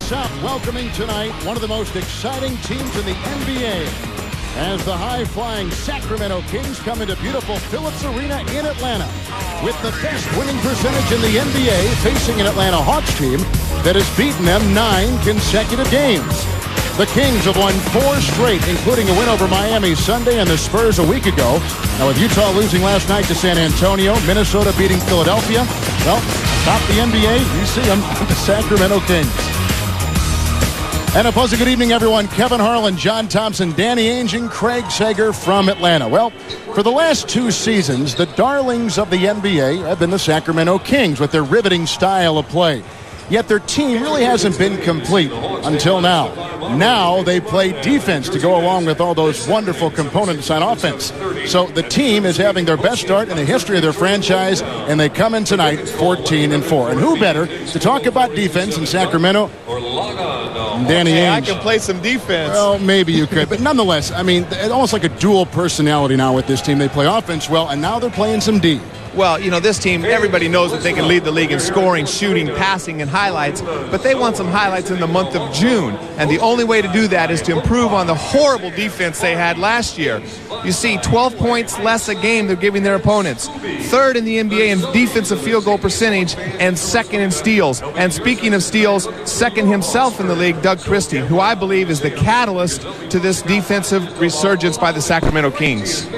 Welcoming tonight one of the most exciting teams in the NBA as the high-flying Sacramento Kings come into beautiful Phillips Arena in Atlanta with the best winning percentage in the NBA, facing an Atlanta Hawks team that has beaten them 9 consecutive games. The Kings have won 4 straight, including a win over Miami Sunday and the Spurs a week ago. Now, with Utah losing last night to San Antonio, Minnesota beating Philadelphia, well, atop the NBA, you see them, the Sacramento Kings. And a pleasant good evening, everyone. Kevin Harlan, John Thompson, Danny Ainge, and Craig Sager from Atlanta. Well, for the last 2 seasons, the darlings of the NBA have been the Sacramento Kings with their riveting style of play. Yet their team really hasn't been complete until now. Now they play defense to go along with all those wonderful components on offense. So the team is having their best start in the history of their franchise, and they come in tonight 14-4. And who better to talk about defense in Sacramento? Danny Ainge. I can play some defense. Well, maybe you could. But nonetheless, I mean, it's almost like a dual personality now with this team. They play offense well, and now they're playing some D. Well, you know, this team, everybody knows that they can lead the league in scoring, shooting, passing, and highlights, but they want some highlights in the month of June, and the only way to do that is to improve on the horrible defense they had last year. You see, 12 points less a game they're giving their opponents. 3rd in the NBA in defensive field goal percentage and 2nd in steals. And speaking of steals, 2nd himself in the league, Doug Christie, who I believe is the catalyst to this defensive resurgence by the Sacramento Kings.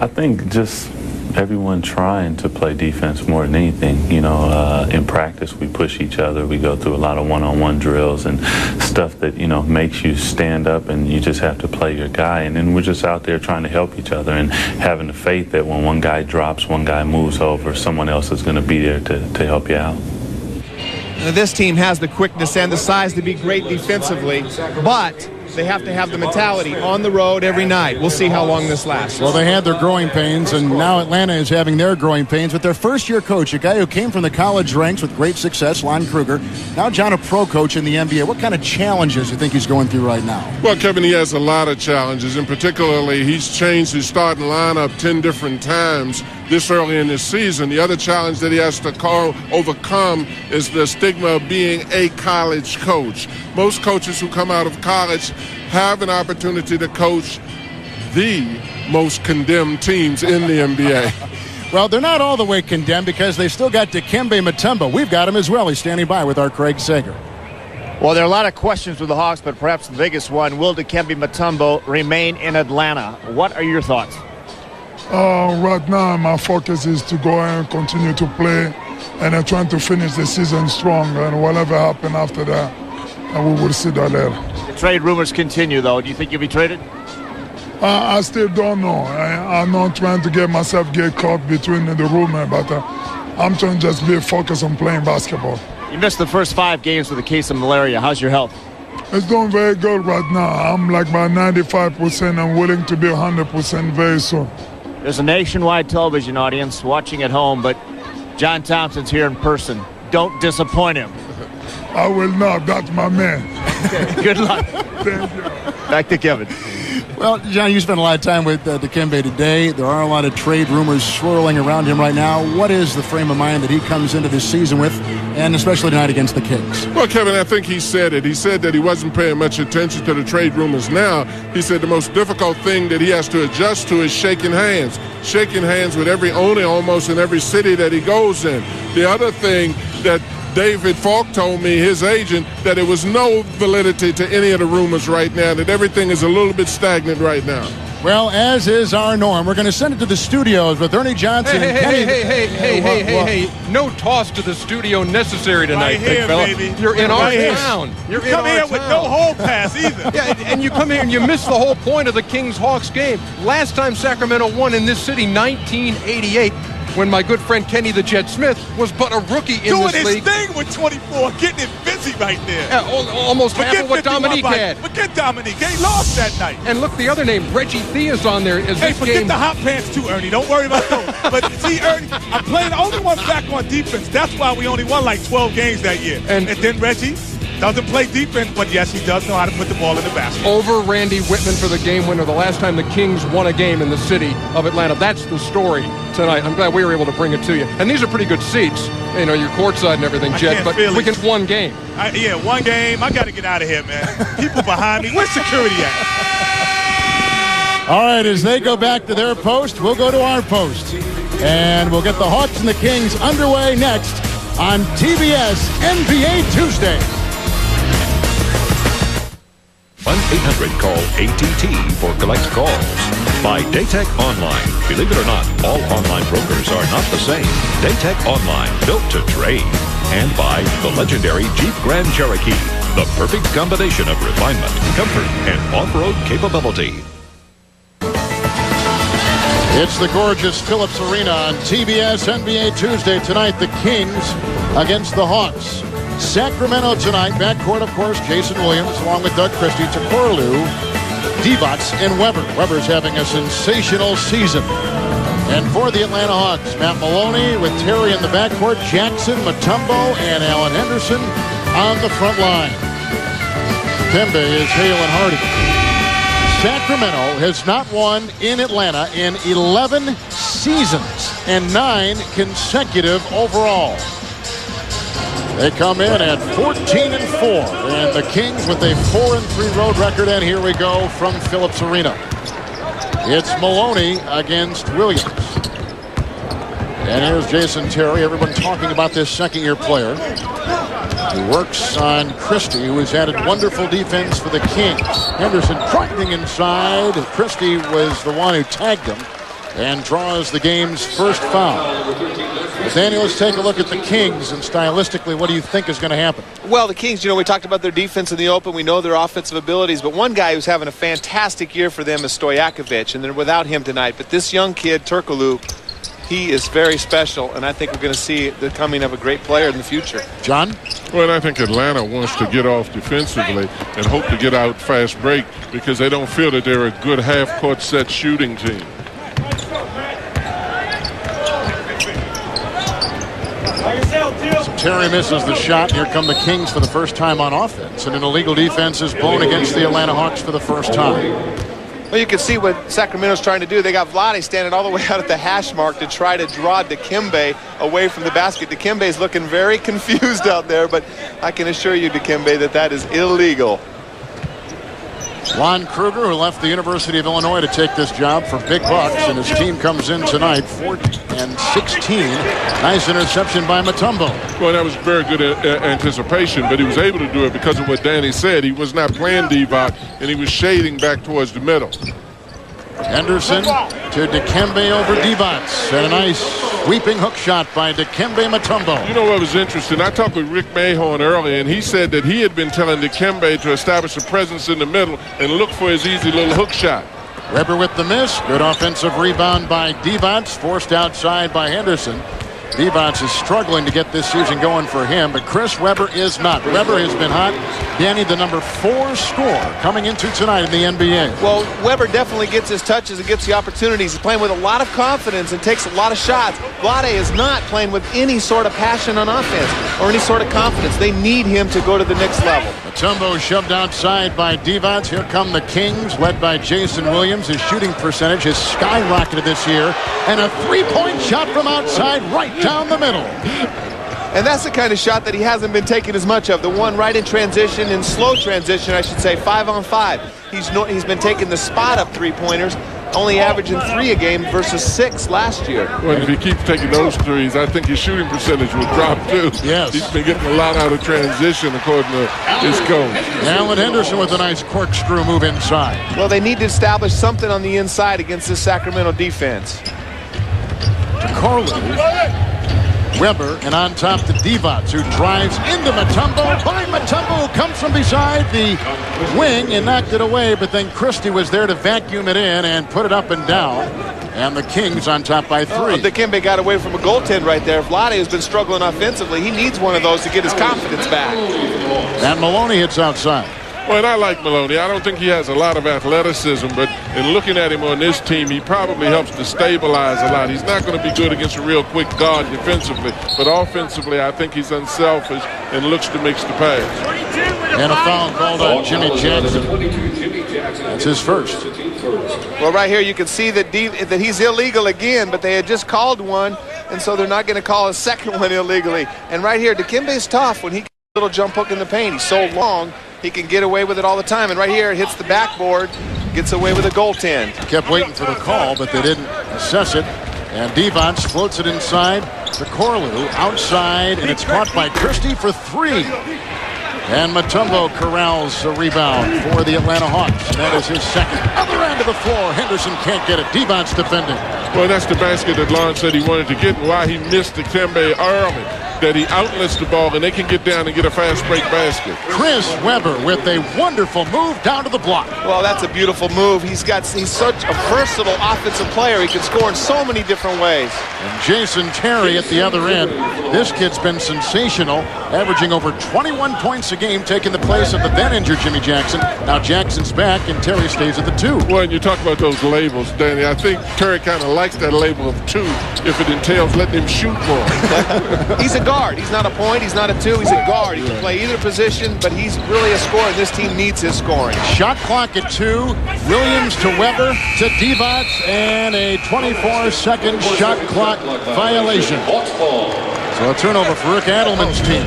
I think just everyone trying to play defense more than anything. You know, in practice we push each other. We go through a lot of one-on-one drills and stuff that, you know, makes you stand up and you just have to play your guy. And then we're just out there trying to help each other and having the faith that when one guy drops, one guy moves over, someone else is going to be there to help you out. Now, this team has the quickness and the size to be great defensively, but they have to have the mentality on the road every night. We'll see how long this lasts. Well, they had their growing pains, and now Atlanta is having their growing pains with their first-year coach, a guy who came from the college ranks with great success, Lon Kruger. Now, John, a pro coach in the NBA. What kind of challenges do you think he's going through right now? Well, Kevin, he has a lot of challenges, and particularly he's changed his starting lineup 10 different times this early in this season. The other challenge that he has to overcome is the stigma of being a college coach. Most coaches who come out of college have an opportunity to coach the most condemned teams in the NBA. Well, they're not all the way condemned because they still got Dikembe Mutombo. We've got him as well. He's standing by with our Craig Sager. Well, there are a lot of questions with the Hawks, but perhaps the biggest one, will Dikembe Mutombo remain in Atlanta? What are your thoughts? Right now, my focus is to go and continue to play and I'm trying to finish the season strong, and whatever happens after that, we will see that there. The trade rumors continue, though. Do you think you'll be traded? I still don't know. I'm not trying to get caught between the rumor, but I'm trying to just be focused on playing basketball. You missed the first 5 games with a case of malaria. How's your health? It's doing very good right now. I'm like by 95%. I'm willing to be 100% very soon. There's a nationwide television audience watching at home, but John Thompson's here in person. Don't disappoint him. I will not. That's my man. Okay, good luck. Thank you. Back to Kevin. Well, John, you spent a lot of time with Dikembe today. There are a lot of trade rumors swirling around him right now. What is the frame of mind that he comes into this season with, and especially tonight against the Kings? Well, Kevin, I think he said it. He said that he wasn't paying much attention to the trade rumors now. He said the most difficult thing that he has to adjust to is shaking hands. Shaking hands with every owner almost in every city that he goes in. The other thing that David Falk told me, his agent, that there was no validity to any of the rumors right now, that everything is a little bit stagnant right now. Well, as is our norm, we're going to send it to the studios with Ernie Johnson. Hey, no toss to the studio necessary tonight, right here, big fella. baby. You're in right our here. town. You come here with no hole pass either. Yeah, and you come here and you miss the whole point of the Kings-Hawks game. Last time Sacramento won in this city, 1988. When my good friend Kenny the Jet Smith was but a rookie in this league. Doing his thing with 24, getting it busy right there. Yeah, almost half of what Dominique had. Forget Dominique. They lost that night. And look, the other name, Reggie Thea's on there. Hey, forget the hot pants too, Ernie. Don't worry about those. But see, Ernie, I'm only one back on defense. That's why we only won like 12 games that year. And then Reggie, Doesn't play defense, but yes, he does know how to put the ball in the basket. Over Randy Whitman for the game winner the last time the Kings won a game in the city of Atlanta. That's the story tonight. I'm glad we were able to bring it to you. And these are pretty good seats. You know, you're courtside and everything, Jed, but we can one game. Yeah, one game. I got to get out of here, man. People behind me. Where's security at? All right, as they go back to their post, we'll go to our post. And we'll get the Hawks and the Kings underway next on TBS NBA Tuesday. 1-800-CALL-ATT for collect calls. By Daytech Online. Believe it or not, all online brokers are not the same. Daytech Online, built to trade. And by the legendary Jeep Grand Cherokee. The perfect combination of refinement, comfort, and off-road capability. It's the gorgeous Phillips Arena on TBS NBA Tuesday. Tonight, the Kings against the Hawks. Sacramento tonight, backcourt, of course, Jason Williams, along with Doug Christie, Takorlu, Divac, and Weber. Weber's having a sensational season. And for the Atlanta Hawks, Matt Maloney with Terry in the backcourt, Jackson, Mutombo, and Alan Henderson on the front line. Kembe is hale and hearty. Sacramento has not won in Atlanta in 11 seasons and 9 consecutive overall. They come in at 14-4, and the Kings with a 4-3 road record. And here we go from Phillips Arena. It's Maloney against Williams. And here's Jason Terry. Everyone talking about this second-year player. He works on Christie, who has added wonderful defense for the Kings. Henderson driving inside. Christie was the one who tagged him and draws the game's first foul. Daniel, let's take a look at the Kings, and stylistically, what do you think is going to happen? Well, the Kings, we talked about their defense in the open. We know their offensive abilities, but one guy who's having a fantastic year for them is Stojakovic, and they're without him tonight. But this young kid, Turkoglu, he is very special, and I think we're going to see the coming of a great player in the future. John? Well, I think Atlanta wants to get off defensively and hope to get out fast break because they don't feel that they're a good half-court set shooting team. Terry misses the shot. Here come the Kings for the first time on offense. And an illegal defense is blown against the Atlanta Hawks for the first time. Well, you can see what Sacramento's trying to do. They got Vlade standing all the way out at the hash mark to try to draw Dikembe away from the basket. Dikembe's looking very confused out there, but I can assure you, Dikembe, that is illegal. Lon Kruger, who left the University of Illinois to take this job for big bucks, and his team comes in tonight, 4-16. Nice interception by Mutombo. Well, that was very good anticipation, but he was able to do it because of what Danny said. He was not playing Divac, and he was shading back towards the middle. Henderson to Dikembe over Divac. And a nice sweeping hook shot by Dikembe Mutombo. You know what was interesting? I talked with Rick Mahorn earlier, and he said that he had been telling Dikembe to establish a presence in the middle and look for his easy little hook shot. Weber with the miss. Good offensive rebound by Divac. Forced outside by Henderson. Divac is struggling to get this season going for him, but Chris Webber is not. Webber has been hot. Danny, the number 4 scorer coming into tonight in the NBA. Well, Webber definitely gets his touches and gets the opportunities. He's playing with a lot of confidence and takes a lot of shots. Vlade is not playing with any sort of passion on offense or any sort of confidence. They need him to go to the next level. Mutombo shoved outside by Divac. Here come the Kings, led by Jason Williams. His shooting percentage has skyrocketed this year. And a three-point shot from outside right down the middle. And that's the kind of shot that he hasn't been taking as much of. The one right in transition, in slow transition, I should say, 5-on-5. He's been taking the spot-up three-pointers, only averaging 3 a game versus 6 last year. Well, if he keeps taking those threes, I think his shooting percentage will drop too. Yes. He's been getting a lot out of transition, according to his coach. Alan Henderson with a nice corkscrew move inside. Well, they need to establish something on the inside against this Sacramento defense. Takorlu, Weber, and on top to Divac, who drives into Mutombo. By Mutombo, who comes from beside the wing and knocked it away, but then Christie was there to vacuum it in and put it up and down. And the Kings on top by 3. Oh, Dikembe got away from a goaltend right there. Vlade has been struggling offensively. He needs one of those to get his confidence back. And Maloney hits outside. Well, and I like Maloney. I don't think he has a lot of athleticism, but in looking at him on this team, he probably helps to stabilize a lot. He's not going to be good against a real quick guard defensively, but offensively, I think he's unselfish and looks to mix the pass. And a foul called on Jimmy Jackson. That's his first. Well, right here you can see that he's illegal again, but they had just called one, and so they're not going to call a second one illegally. And right here, Dikembe's tough when he gets a little jump hook in the paint. He's so long, he can get away with it all the time. And right here, it hits the backboard, gets away with a goaltend. Kept waiting for the call, but they didn't assess it. And Devons floats it inside to Corlew, outside, and it's caught by Christie for three. And Mutombo corrals a rebound for the Atlanta Hawks, and that is his second. Other end of the floor, Henderson can't get it. Devons defending. Well, that's the basket that Lawrence said he wanted to get, and why he missed Dikembe early. That he outlets the ball, and they can get down and get a fast break basket. Chris Webber with a wonderful move down to the block. Well, that's a beautiful move. He's such a versatile offensive player. He can score in so many different ways. And Jason Terry at the other end. This kid's been sensational, averaging over 21 points a game, taking the place of the then-injured Jimmy Jackson. Now Jackson's back, and Terry stays at the 2. Well, and you talk about those labels, Danny. I think Terry kind of likes that label of 2 if it entails letting him shoot more. He's a guard. He's not a point. He's not a 2. He's a guard. He can play either position, but he's really a scorer. This team needs his scoring. Shot clock at 2. Williams to Webber to Devons, and a 24-second shot clock violation. So a turnover for Rick Adelman's team.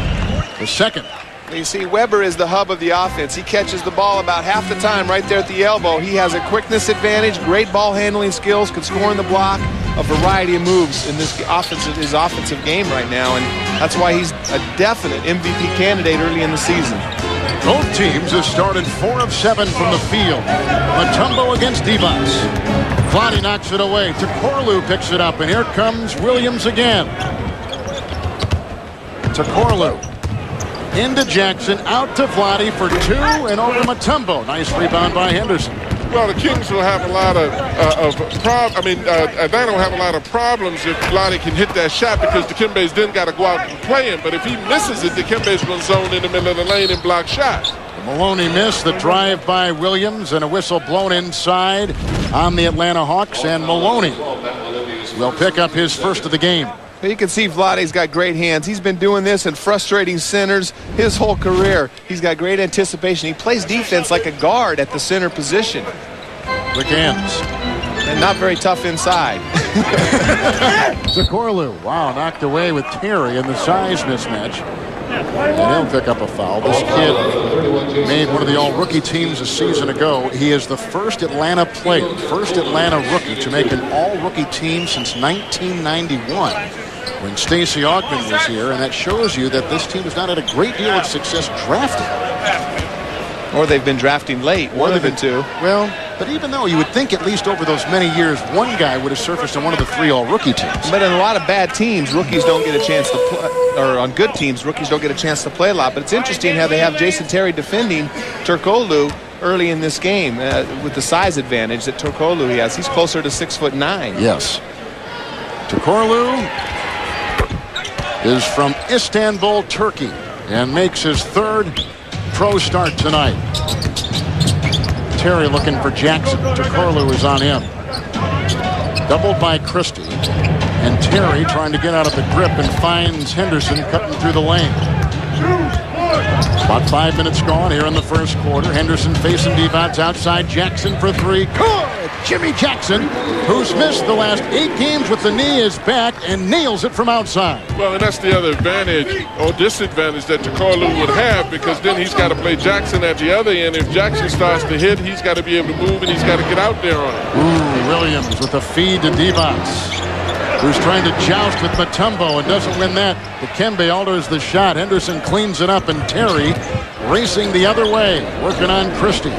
The second. You see, Webber is the hub of the offense. He catches the ball about half the time right there at the elbow. He has a quickness advantage, great ball handling skills, can score in the block, a variety of moves in his offensive game right now, and that's why he's a definite MVP candidate early in the season. Both teams have started 4 of 7 from the field. Mutombo against Devons. Vlade knocks it away. Corlew picks it up, and here comes Williams again. To Corlew. Into Jackson, out to Vlade for 2, and over Mutombo. Nice rebound by Henderson. Well, the Kings will have a lot Atlanta will have a lot of problems if Vlade can hit that shot, because Dikembe's then got to go out and play him. But if he misses it, Dikembe's going to zone in the middle of the lane and block shots. Maloney missed the drive by Williams, and a whistle blown inside on the Atlanta Hawks, and Maloney will pick up his first of the game. You can see Vlade's got great hands. He's been doing this in frustrating centers his whole career. He's got great anticipation. He plays defense like a guard at the center position. Quick hands. And not very tough inside. Corlew, wow, knocked away with Terry in the size mismatch. And he'll pick up a foul. This kid made one of the all-rookie teams a season ago. He is the first Atlanta player, first Atlanta rookie to make an all-rookie team since 1991 when Stacey Augmon was here, and that shows you that this team has not had a great deal of success drafting. Or they've been drafting late, one of the two. Well, but even though you would think at least over those many years, one guy would have surfaced on one of the 3 all-rookie teams. But in a lot of bad teams, rookies don't get a chance to play, or on good teams, rookies don't get a chance to play a lot. But it's interesting how they have Jason Terry defending Turkoglu early in this game with the size advantage that Turkoglu has. He's closer to 6'9". Yes. Corlew is from Istanbul, Turkey, and makes his 3rd pro start tonight. Terry looking for Jackson. Corlew is on him. Doubled by Christie. And Terry trying to get out of the grip and finds Henderson cutting through the lane. About 5 minutes gone here in the first quarter. Henderson facing Devons outside. Jackson for 3. Good! Jimmy Jackson, who's missed the last 8 games with the knee, is back and nails it from outside. Well, and that's the other advantage or disadvantage that Corlew would have, because then he's got to play Jackson at the other end. If Jackson starts to hit, he's got to be able to move, and he's got to get out there on it. Ooh, Williams with a feed to Devons, who's trying to joust with Mutombo and doesn't win that. Dikembe alters the shot. Henderson cleans it up, and Terry racing the other way, working on Christie.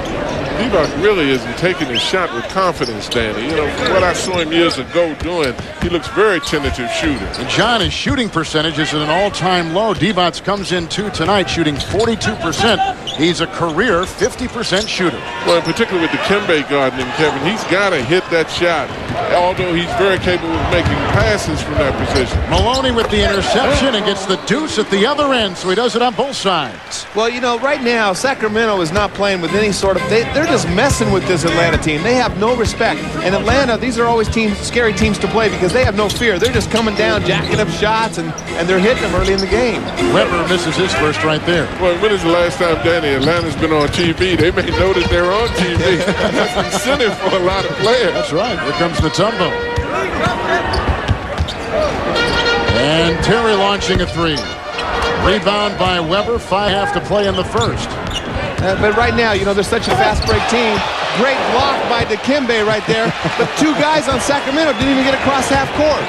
Devons really isn't taking his shot with confidence, Danny. You know, from what I saw him years ago doing, he looks very tentative shooter. And John, his shooting percentage is at an all-time low. Devons comes in 2 tonight, shooting 42%. He's a career 50% shooter. Well, in particular with Dikembe guarding him, Kevin, he's got to hit that shot although he's very capable of making passes from that position. Maloney with the interception and gets the deuce at the other end, so he does it on both sides. Well, you know, right now, Sacramento is not playing with any sort of... They're just messing with this Atlanta team. They have no respect. And Atlanta, these are always scary teams to play because they have no fear. They're just coming down, jacking up shots, and they're hitting them early in the game. Weber misses his first right there. Well, when is the last time, Danny, Atlanta's been on TV? They may know that they're on TV. That's incentive for a lot of players. That's right. Here comes Mutombo. And Terry launching a three. Rebound by Weber. 5.5 to play in the first. But right now, you know, they're such a fast break team. Great block by Dikembe right there. But two guys on Sacramento didn't even get across half court.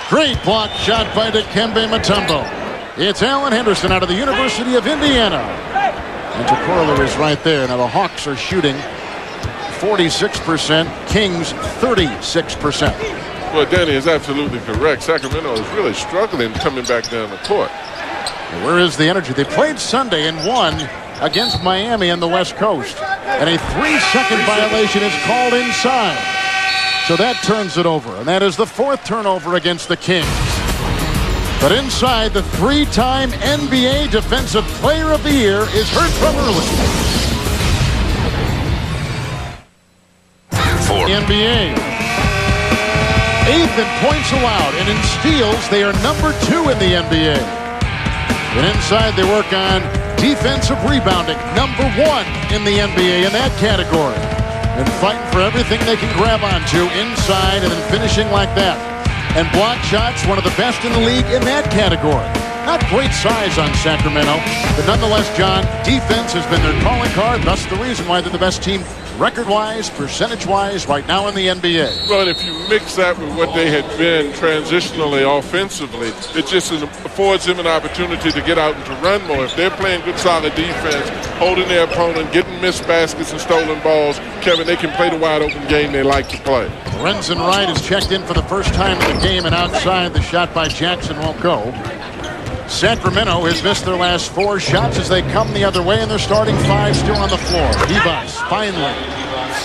Great block shot by Dikembe Mutombo. It's Alan Henderson out of the University of Indiana. And Corlew is right there. Now the Hawks are shooting 46%. Kings 36%. Well, Danny is absolutely correct. Sacramento is really struggling coming back down the court. Where is the energy? They played Sunday and won against Miami on the West Coast. And a 3-second violation is called inside. So that turns it over. And that is the 4th turnover against the Kings. But inside, the 3-time NBA Defensive Player of the Year is heard from early. For NBA. 8th in points allowed. And in steals, they are number 2 in the NBA. And inside, they work on defensive rebounding, number 1 in the NBA in that category. And fighting for everything they can grab onto inside and then finishing like that. And block shots, one of the best in the league in that category. Not great size on Sacramento, but nonetheless, John, defense has been their calling card. Thus the reason why they're the best team record-wise, percentage-wise, right now in the NBA. Well, and if you mix that with what they had been transitionally offensively, it just affords them an opportunity to get out and to run more. If they're playing good, solid defense, holding their opponent, getting missed baskets and stolen balls, Kevin, they can play the wide-open game they like to play. Lorenzen Wright is checked in for the first time in the game, and outside the shot by Jackson won't go. Sacramento has missed their last 4 shots as they come the other way, and they're starting 5 still on the floor. Divas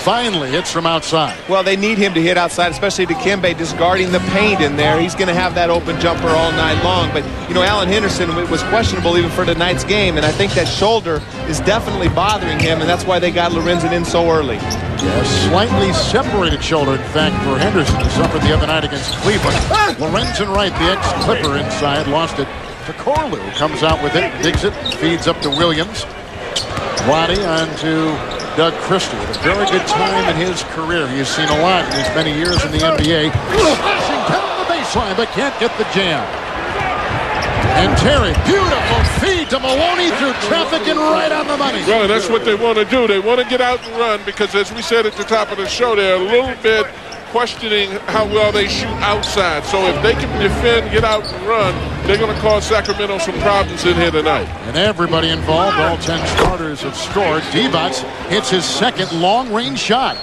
finally hits from outside. Well, they need him to hit outside, especially Dikembe just guarding the paint in there. He's going to have that open jumper all night long. But, you know, Alan Henderson was questionable even for tonight's game, and I think that shoulder is definitely bothering him, and that's why they got Lorenzen in so early. Yes, slightly separated shoulder, in fact, for Henderson. He suffered the other night against Cleveland. Lorenzen Wright, the ex-Clipper inside, lost it to Corlew. Comes out with it, digs it, feeds up to Williams. Waddy on to Doug Christie. A very good time in his career. He has seen a lot in his many years in the NBA. Flashing down the baseline, but can't get the jam. And Terry, beautiful feed to Maloney through traffic and right on the money. Well, that's what they want to do. They want to get out and run because, as we said at the top of the show, they're a little bit questioning how well they shoot outside. So if they can defend, get out and run, they're going to cause Sacramento some problems in here tonight. And everybody involved, all 10 starters have scored. Divac hits his second long-range shot.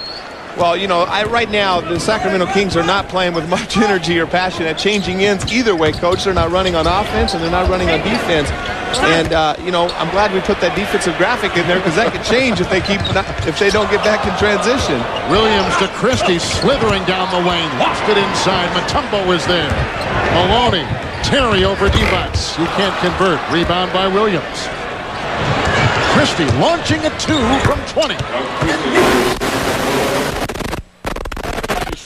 Well, you know, right now, the Sacramento Kings are not playing with much energy or passion at changing ends either way, Coach. They're not running on offense, and they're not running on defense. And, you know, I'm glad we put that defensive graphic in there because that could change if they don't get back in transition. Williams to Christie, slithering down the lane. Lost it inside. Mutombo is there. Maloney. Terry over Divac. He can't convert. Rebound by Williams. Christie launching a 2 from 20.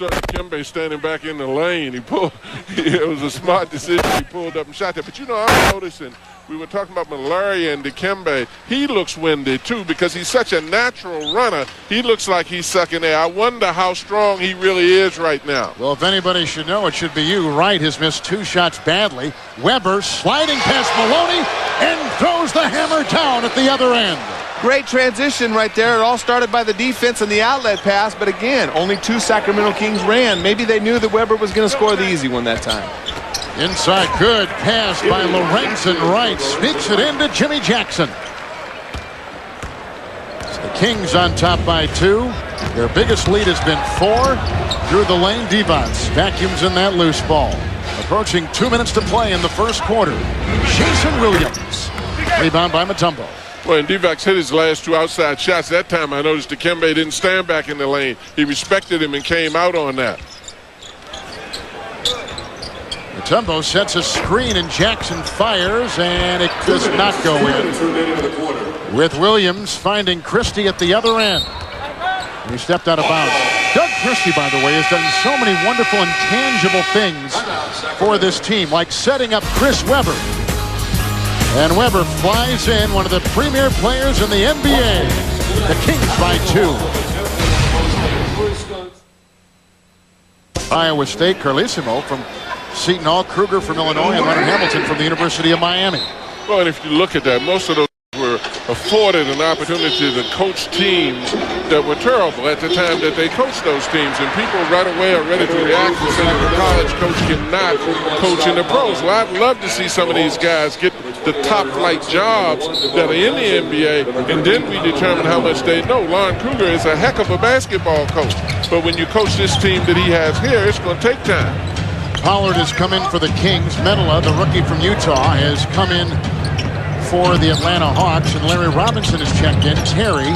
Dikembe standing back in the lane. It was a smart decision. He pulled up and shot that. But you know, I'm noticing, we were talking about Malaria and Dikembe. He looks winded too because he's such a natural runner. He looks like he's sucking air. I wonder how strong he really is right now. Well, if anybody should know, it should be you. Wright has missed 2 shots badly. Weber sliding past Maloney and throws the hammer down at the other end. Great transition right there. It all started by the defense and the outlet pass, but again, only 2 Sacramento Kings ran. Maybe they knew that Weber was going to score the easy one that time. Inside, good pass by Lorenzen Wright. Sneaks it into Jimmy Jackson. So the Kings on top by 2. Their biggest lead has been 4. Through the lane, Divac vacuums in that loose ball. Approaching 2 minutes to play in the first quarter. Jason Williams. Rebound by Mutombo. Well, and Divac hit his last 2 outside shots. That time I noticed Dikembe didn't stand back in the lane. He respected him and came out on that. Mutombo sets a screen and Jackson fires, and it does not go in. With Williams finding Christie at the other end. He stepped out of bounds. Doug Christie, by the way, has done so many wonderful and tangible things for this team, like setting up Chris Webber. And Webber flies in, one of the premier players in the NBA. The Kings by 2. Iowa State, Carlissimo from Seton Hall, Kruger from Illinois, and Leonard Hamilton from the University of Miami. Well, and if you look at that, most of those were afforded an opportunity to coach teams that were terrible at the time that they coached those teams. And people right away are ready to react and say the college coach cannot coach in the pros. Well, I'd love to see some of these guys get the top-flight jobs that are in the NBA, and then we determine how much they know. Lon Kruger is a heck of a basketball coach. But when you coach this team that he has here, it's going to take time. Pollard has come in for the Kings. Menola, the rookie from Utah, has come in for the Atlanta Hawks, and Larry Robinson has checked in. Terry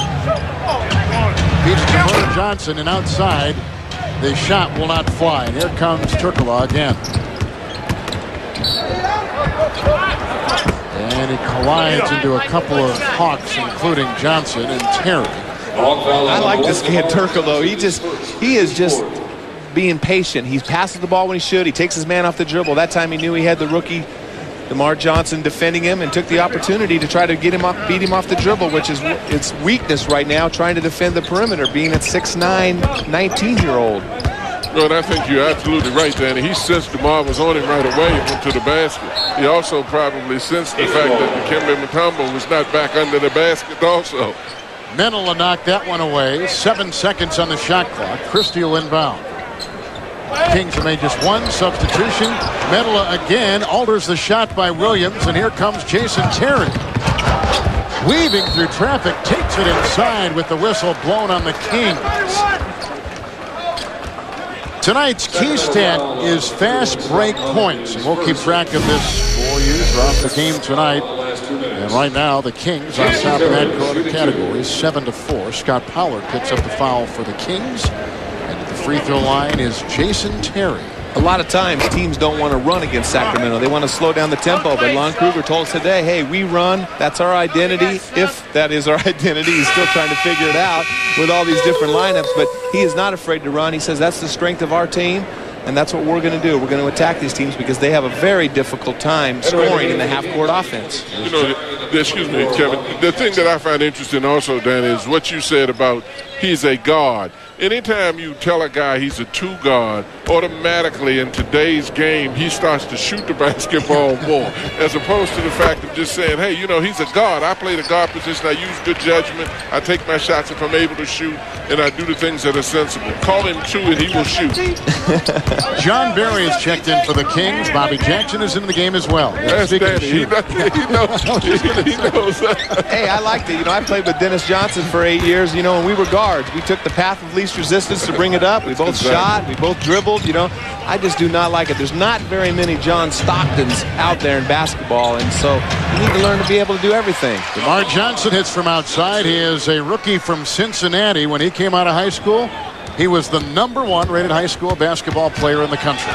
beats Jameer Johnson, and outside, the shot will not fly. And here comes Turkoglu again. And he collides into a couple of Hawks, including Johnson and Terry. I like this kid Turkoglu. He is just being patient. He passes the ball when he should. He takes his man off the dribble. That time he knew he had the rookie Jameer Johnson defending him and took the opportunity to try to get him off, beat him off the dribble, which is its weakness right now, trying to defend the perimeter, being a 6'9", 19-year-old. Well, I think you're absolutely right, Danny. He sensed DeMar was on him right away and went to the basket. He also probably sensed the fact that Dikembe Mutombo was not back under the basket also. Menola knocked that one away. 7 seconds on the shot clock. Christie will inbound. Kings have made just one substitution. Menola again alters the shot by Williams, and here comes Jason Terry. Weaving through traffic, takes it inside with the whistle blown on the Kings. Tonight's key stat is fast break points, and we'll keep track of this for you throughout the game tonight. And right now, the Kings on top of that category, 7-4. Scott Pollard picks up the foul for the Kings. And at the free throw line is Jason Terry. A lot of times, teams don't want to run against Sacramento. They want to slow down the tempo. But Lon Kruger told us today, hey, we run. That's our identity. If that is our identity, he's still trying to figure it out with all these different lineups. But he is not afraid to run. He says that's the strength of our team. And that's what we're going to do. We're going to attack these teams because they have a very difficult time scoring in the half-court offense. You know, excuse me, Kevin. The thing that I find interesting also, Dan, is what you said about he's a guard. Anytime you tell a guy he's a two guard, automatically in today's game, he starts to shoot the basketball more, as opposed to the fact of just saying, hey, you know, he's a guard. I play the guard position. I use good judgment. I take my shots if I'm able to shoot, and I do the things that are sensible. Call him two, and he will shoot. John Barry is checked in for the Kings. Bobby Jackson is in the game as well. That's Danny. He knows. Hey, I liked it. You know, I played with Dennis Johnson for 8 years. You know, and we were guards. We took the path of least resistance to bring it up. We both shot. We both dribbled. You know, I just do not like it. There's not very many John Stocktons out there in basketball, and so you need to learn to be able to do everything. Jameer Johnson hits from outside. He is a rookie from Cincinnati. When he came out of high school, he was the #1 rated high school basketball player in the country.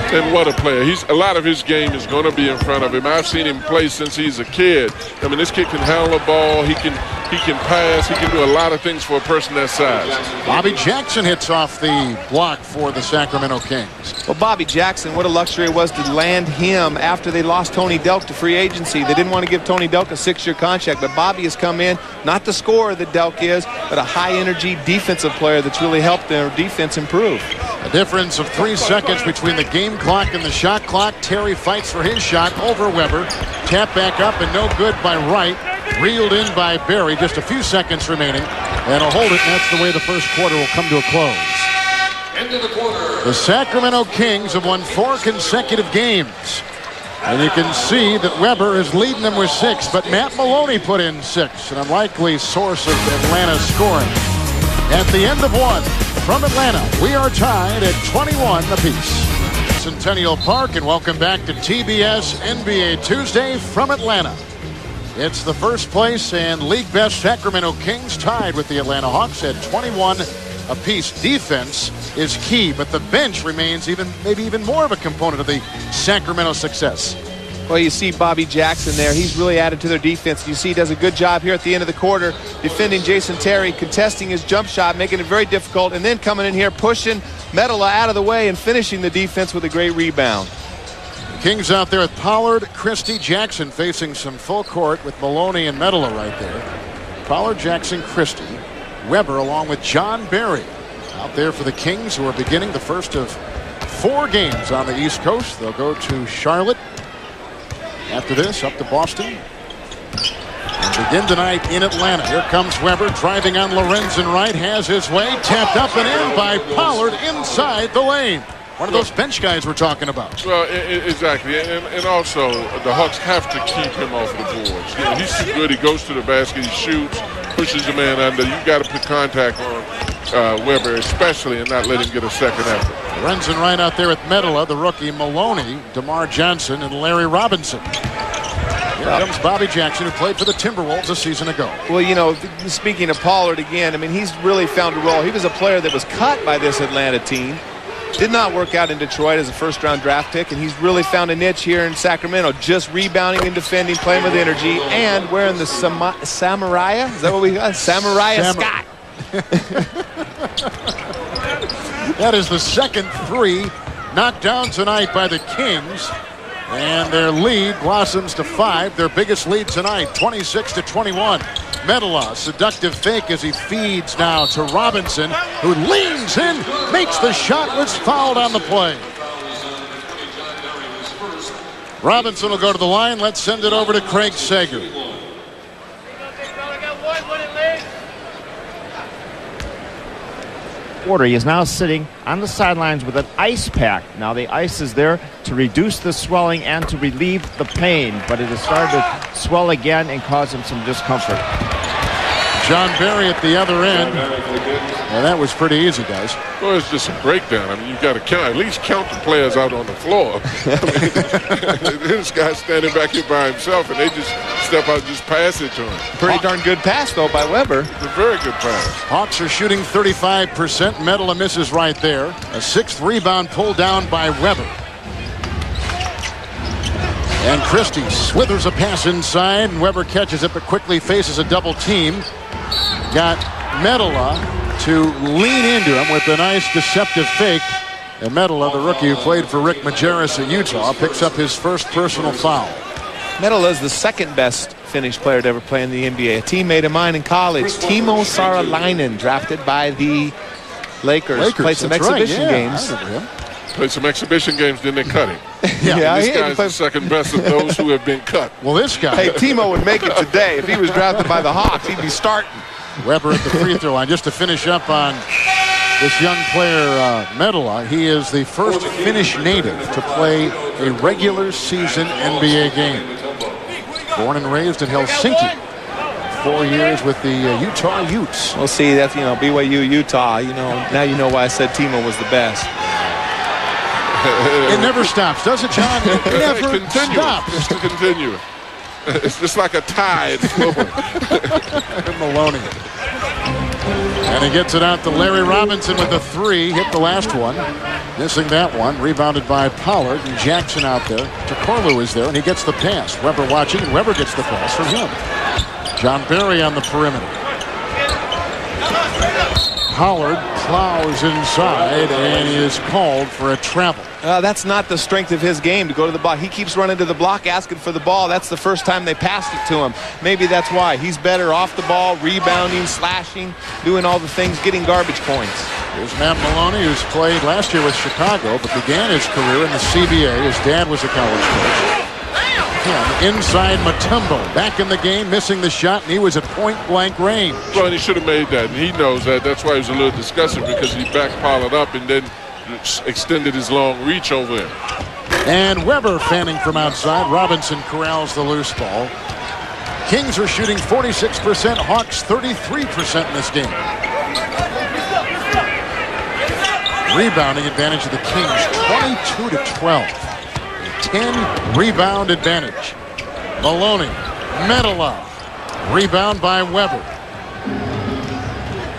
And what a player. A lot of his game is going to be in front of him. I've seen him play since he's a kid. I mean, this kid can handle the ball. He can pass. He can do a lot of things for a person that size. Bobby Jackson hits off the block for the Sacramento Kings. Well, Bobby Jackson, what a luxury it was to land him after they lost Tony Delk to free agency. They didn't want to give Tony Delk a 6-year contract, but Bobby has come in, not the scorer that Delk is, but a high-energy defensive player that's really helped their defense improve. A difference of 3 seconds between the game clock and the shot clock. Terry fights for his shot over Webber. Tap back up and no good by Wright. Reeled in by Barry. Just a few seconds remaining. And he'll hold it, and that's the way the first quarter will come to a close. End of the quarter. The Sacramento Kings have won 4 consecutive games. And you can see that Webber is leading them with 6, but Matt Maloney put in 6, an unlikely source of Atlanta's scoring. At the end of 1 from Atlanta, we are tied at 21 apiece. Centennial Park, and welcome back to TBS NBA Tuesday from Atlanta. It's the first place and league best Sacramento Kings tied with the Atlanta Hawks at 21 apiece. Defense is key, but the bench remains maybe even more of a component of the Sacramento success. Well, you see Bobby Jackson there. He's really added to their defense. You see he does a good job here at the end of the quarter, defending Jason Terry, contesting his jump shot, making it very difficult, and then coming in here, pushing Medola out of the way and finishing the defense with a great rebound. Kings out there with Pollard, Christie, Jackson facing some full court with Maloney and Medola right there. Pollard, Jackson, Christie, Weber along with John Barry out there for the Kings, who are beginning the first of 4 games on the East Coast. They'll go to Charlotte. After this, up to Boston. And begin tonight in Atlanta. Here comes Weber driving on Lorenzen Wright. Has his way. Tapped up and in by Pollard inside the lane. One of those bench guys we're talking about. Well, exactly. And also, the Hawks have to keep him off the boards. You know, he's too good. He goes to the basket. He shoots, pushes the man under. You've got to put contact on Weber, especially, and not let him get a second effort. Lorenzen Wright out there with Medola, the rookie, Maloney, DeMar Johnson, and Larry Robinson. Here comes Bobby Jackson, who played for the Timberwolves a season ago. Well, you know, speaking of Pollard again, I mean, he's really found a role. He was a player that was cut by this Atlanta team. Did not work out in Detroit as a first-round draft pick, and he's really found a niche here in Sacramento, just rebounding and defending, playing with energy, and wearing the Samurai. Is that what we got? Samurai Scott. That is the second 3 knocked down tonight by the Kings, and their lead blossoms to 5. Their biggest lead tonight, 26-21. Medola, seductive fake as he feeds now to Robinson, who leans in, makes the shot, was fouled on the play. Robinson will go to the line. Let's send it over to Craig Sager. He is now sitting on the sidelines with an ice pack. Now the ice is there to reduce the swelling and to relieve the pain, but it has started to swell again and cause him some discomfort. John Barry at the other end. Well, that was pretty easy, guys. Well, it's just a breakdown. I mean, you've got to at least count the players out on the floor. I mean, this guy's standing back here by himself, and they just step out and just pass it to him. Pretty darn good pass, though, by Weber. It's a very good pass. Hawks are shooting 35%. Medola misses right there. A 6th rebound pulled down by Weber. And Christie slithers a pass inside, and Weber catches it, but quickly faces a double team. Got Medola to lean into him with a nice deceptive fake. And Medola, the rookie who played for Rick Majerus at Utah, picks up his first personal foul. Medola is the second best Finnish player to ever play in the NBA. A teammate of mine in college, Timo Saaralainen, drafted by the Lakers. Played some exhibition games. Played some exhibition games, then they cut him. Yeah, this guy's the second best of those who have been cut. Well, this guy. Hey, Timo would make it today. If he was drafted by the Hawks, he'd be starting. Weber at the free throw line. Just to finish up on this young player, Medola, he is the first Finnish native to play a regular season NBA game. Born and raised in Helsinki. 4 years with the Utah Utes. Well, see, that's, you know, BYU, Utah, you know, now you know why I said Timo was the best. It never stops, does it, John? It never stops. It's continuous. It's just like a tide flowing. Maloney. And he gets it out to Larry Robinson with a 3. Hit the last one. Missing that one. Rebounded by Pollard, and Jackson out there. Jakorlu is there, and he gets the pass. Weber watching, and Weber gets the pass from him. John Barry on the perimeter. Pollard plows inside and is called for a travel. That's not the strength of his game to go to the block. He keeps running to the block, asking for the ball. That's the first time they passed it to him. Maybe that's why. He's better off the ball, rebounding, slashing, doing all the things, getting garbage points. Here's Matt Maloney, who's played last year with Chicago, but began his career in the CBA. His dad was a college coach. Inside Mutombo, back in the game, missing the shot, and he was at point-blank range. Well, and he should have made that, and he knows that. That's why he was a little disgusted, because he backed Pollard up and then extended his long reach over him. And Weber fanning from outside. Robinson corrals the loose ball. Kings are shooting 46%, Hawks 33% in this game. Rebounding advantage of the Kings, 22-12. 10 rebound advantage. Maloney, Medola, rebound by Weber.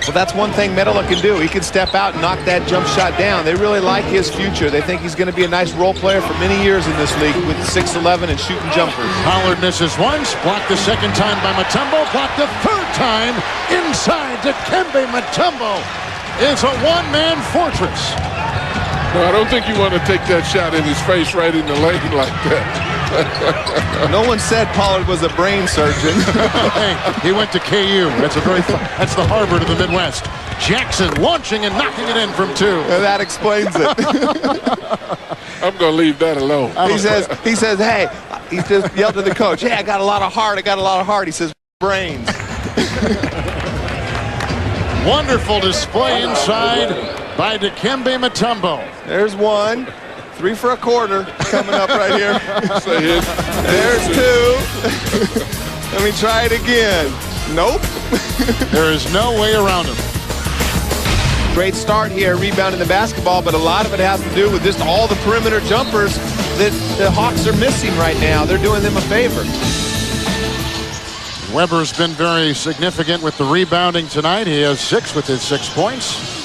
Well, that's one thing Medola can do. He can step out and knock that jump shot down. They really like his future. They think he's going to be a nice role player for many years in this league with 6'11" and shooting jumpers. Pollard misses once, blocked the second time by Mutombo, blocked the third time inside. Dikembe Mutombo is a one-man fortress. No, I don't think you want to take that shot in his face right in the lane like that. No one said Pollard was a brain surgeon. Hey, he went to KU. That's the Harvard of the Midwest. Jackson launching and knocking it in from 2. That explains it. I'm going to leave that alone. He says, hey, he just yelled to the coach, hey, I got a lot of heart. I got a lot of heart. He says, brains. Wonderful display inside by Dikembe Mutombo. There's one. 3 for a quarter coming up right here. There's 2. Let me try it again. Nope. There is no way around him. Great start here, rebounding the basketball, but a lot of it has to do with just all the perimeter jumpers that the Hawks are missing right now. They're doing them a favor. Weber's been very significant with the rebounding tonight. He has 6 with his 6 points.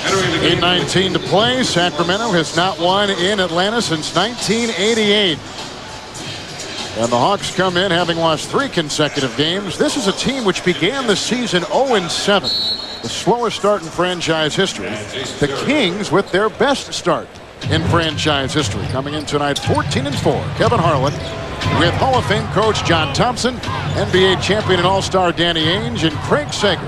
8:19 to play. Sacramento has not won in Atlanta since 1988. And the Hawks come in having lost 3 consecutive games. This is a team which began the season 0-7, the slowest start in franchise history. The Kings with their best start in franchise history. Coming in tonight 14-4. Kevin Harlan with Hall of Fame coach John Thompson, NBA champion and All-Star Danny Ainge, and Craig Sager,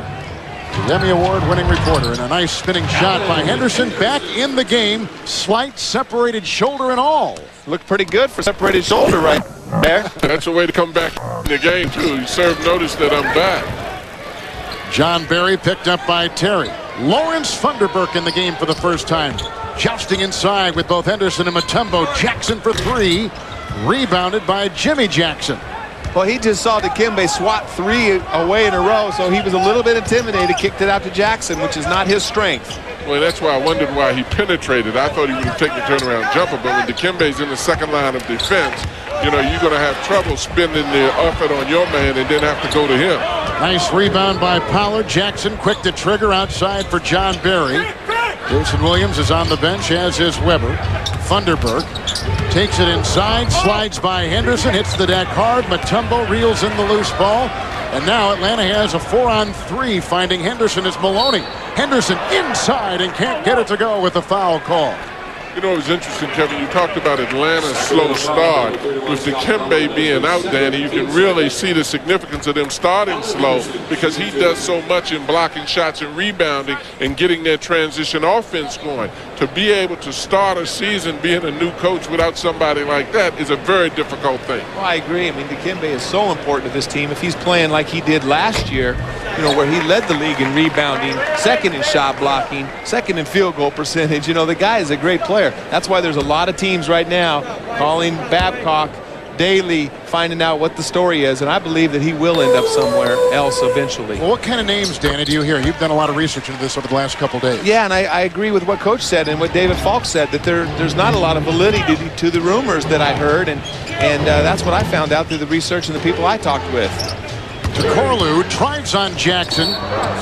the Emmy Award-winning reporter. And a nice spinning shot by Henderson. Back in the game. Slight separated shoulder and all. Looked pretty good for separated shoulder right there. That's a way to come back in the game, too. You serve notice that I'm back. John Barry picked up by Terry. Lawrence Funderburk in the game for the first time. Jousting inside with both Henderson and Mutombo. Jackson for 3. Rebounded by Jimmy Jackson. Well, he just saw Dikembe swat 3 away in a row, so he was a little bit intimidated, kicked it out to Jackson, which is not his strength. Well, that's why I wondered why he penetrated. I thought he would have taken the turnaround jumper, but when Dikembe's in the second line of defense, you know, you're going to have trouble spending the effort on your man and then have to go to him. Nice rebound by Pollard. Jackson quick to trigger outside for John Barry. Jason Williams is on the bench, as is Weber. Funderburk takes it inside, slides by Henderson, hits the deck hard. Mutombo reels in the loose ball. And now Atlanta has a 4-on-3, finding Henderson as Maloney. Henderson inside and can't get it to go with a foul call. You know, it was interesting, Kevin. You talked about Atlanta's slow start. With Dikembe being out, Danny, you can really see the significance of them starting slow because he does so much in blocking shots and rebounding and getting their transition offense going. To be able to start a season being a new coach without somebody like that is a very difficult thing. Well, I agree. I mean, Dikembe is so important to this team. If he's playing like he did last year, you know, where he led the league in rebounding, second in shot blocking, second in field goal percentage, you know, the guy is a great player. That's why there's a lot of teams right now calling Babcock daily, finding out what the story is, and I believe that he will end up somewhere else eventually. Well, what kind of names, Danny, do you hear? You've done a lot of research into this over the last couple days. Yeah, and I agree with what Coach said and what David Falk said, that there's not a lot of validity to the rumors that I heard, and that's what I found out through the research and the people I talked with. Corlew drives on Jackson,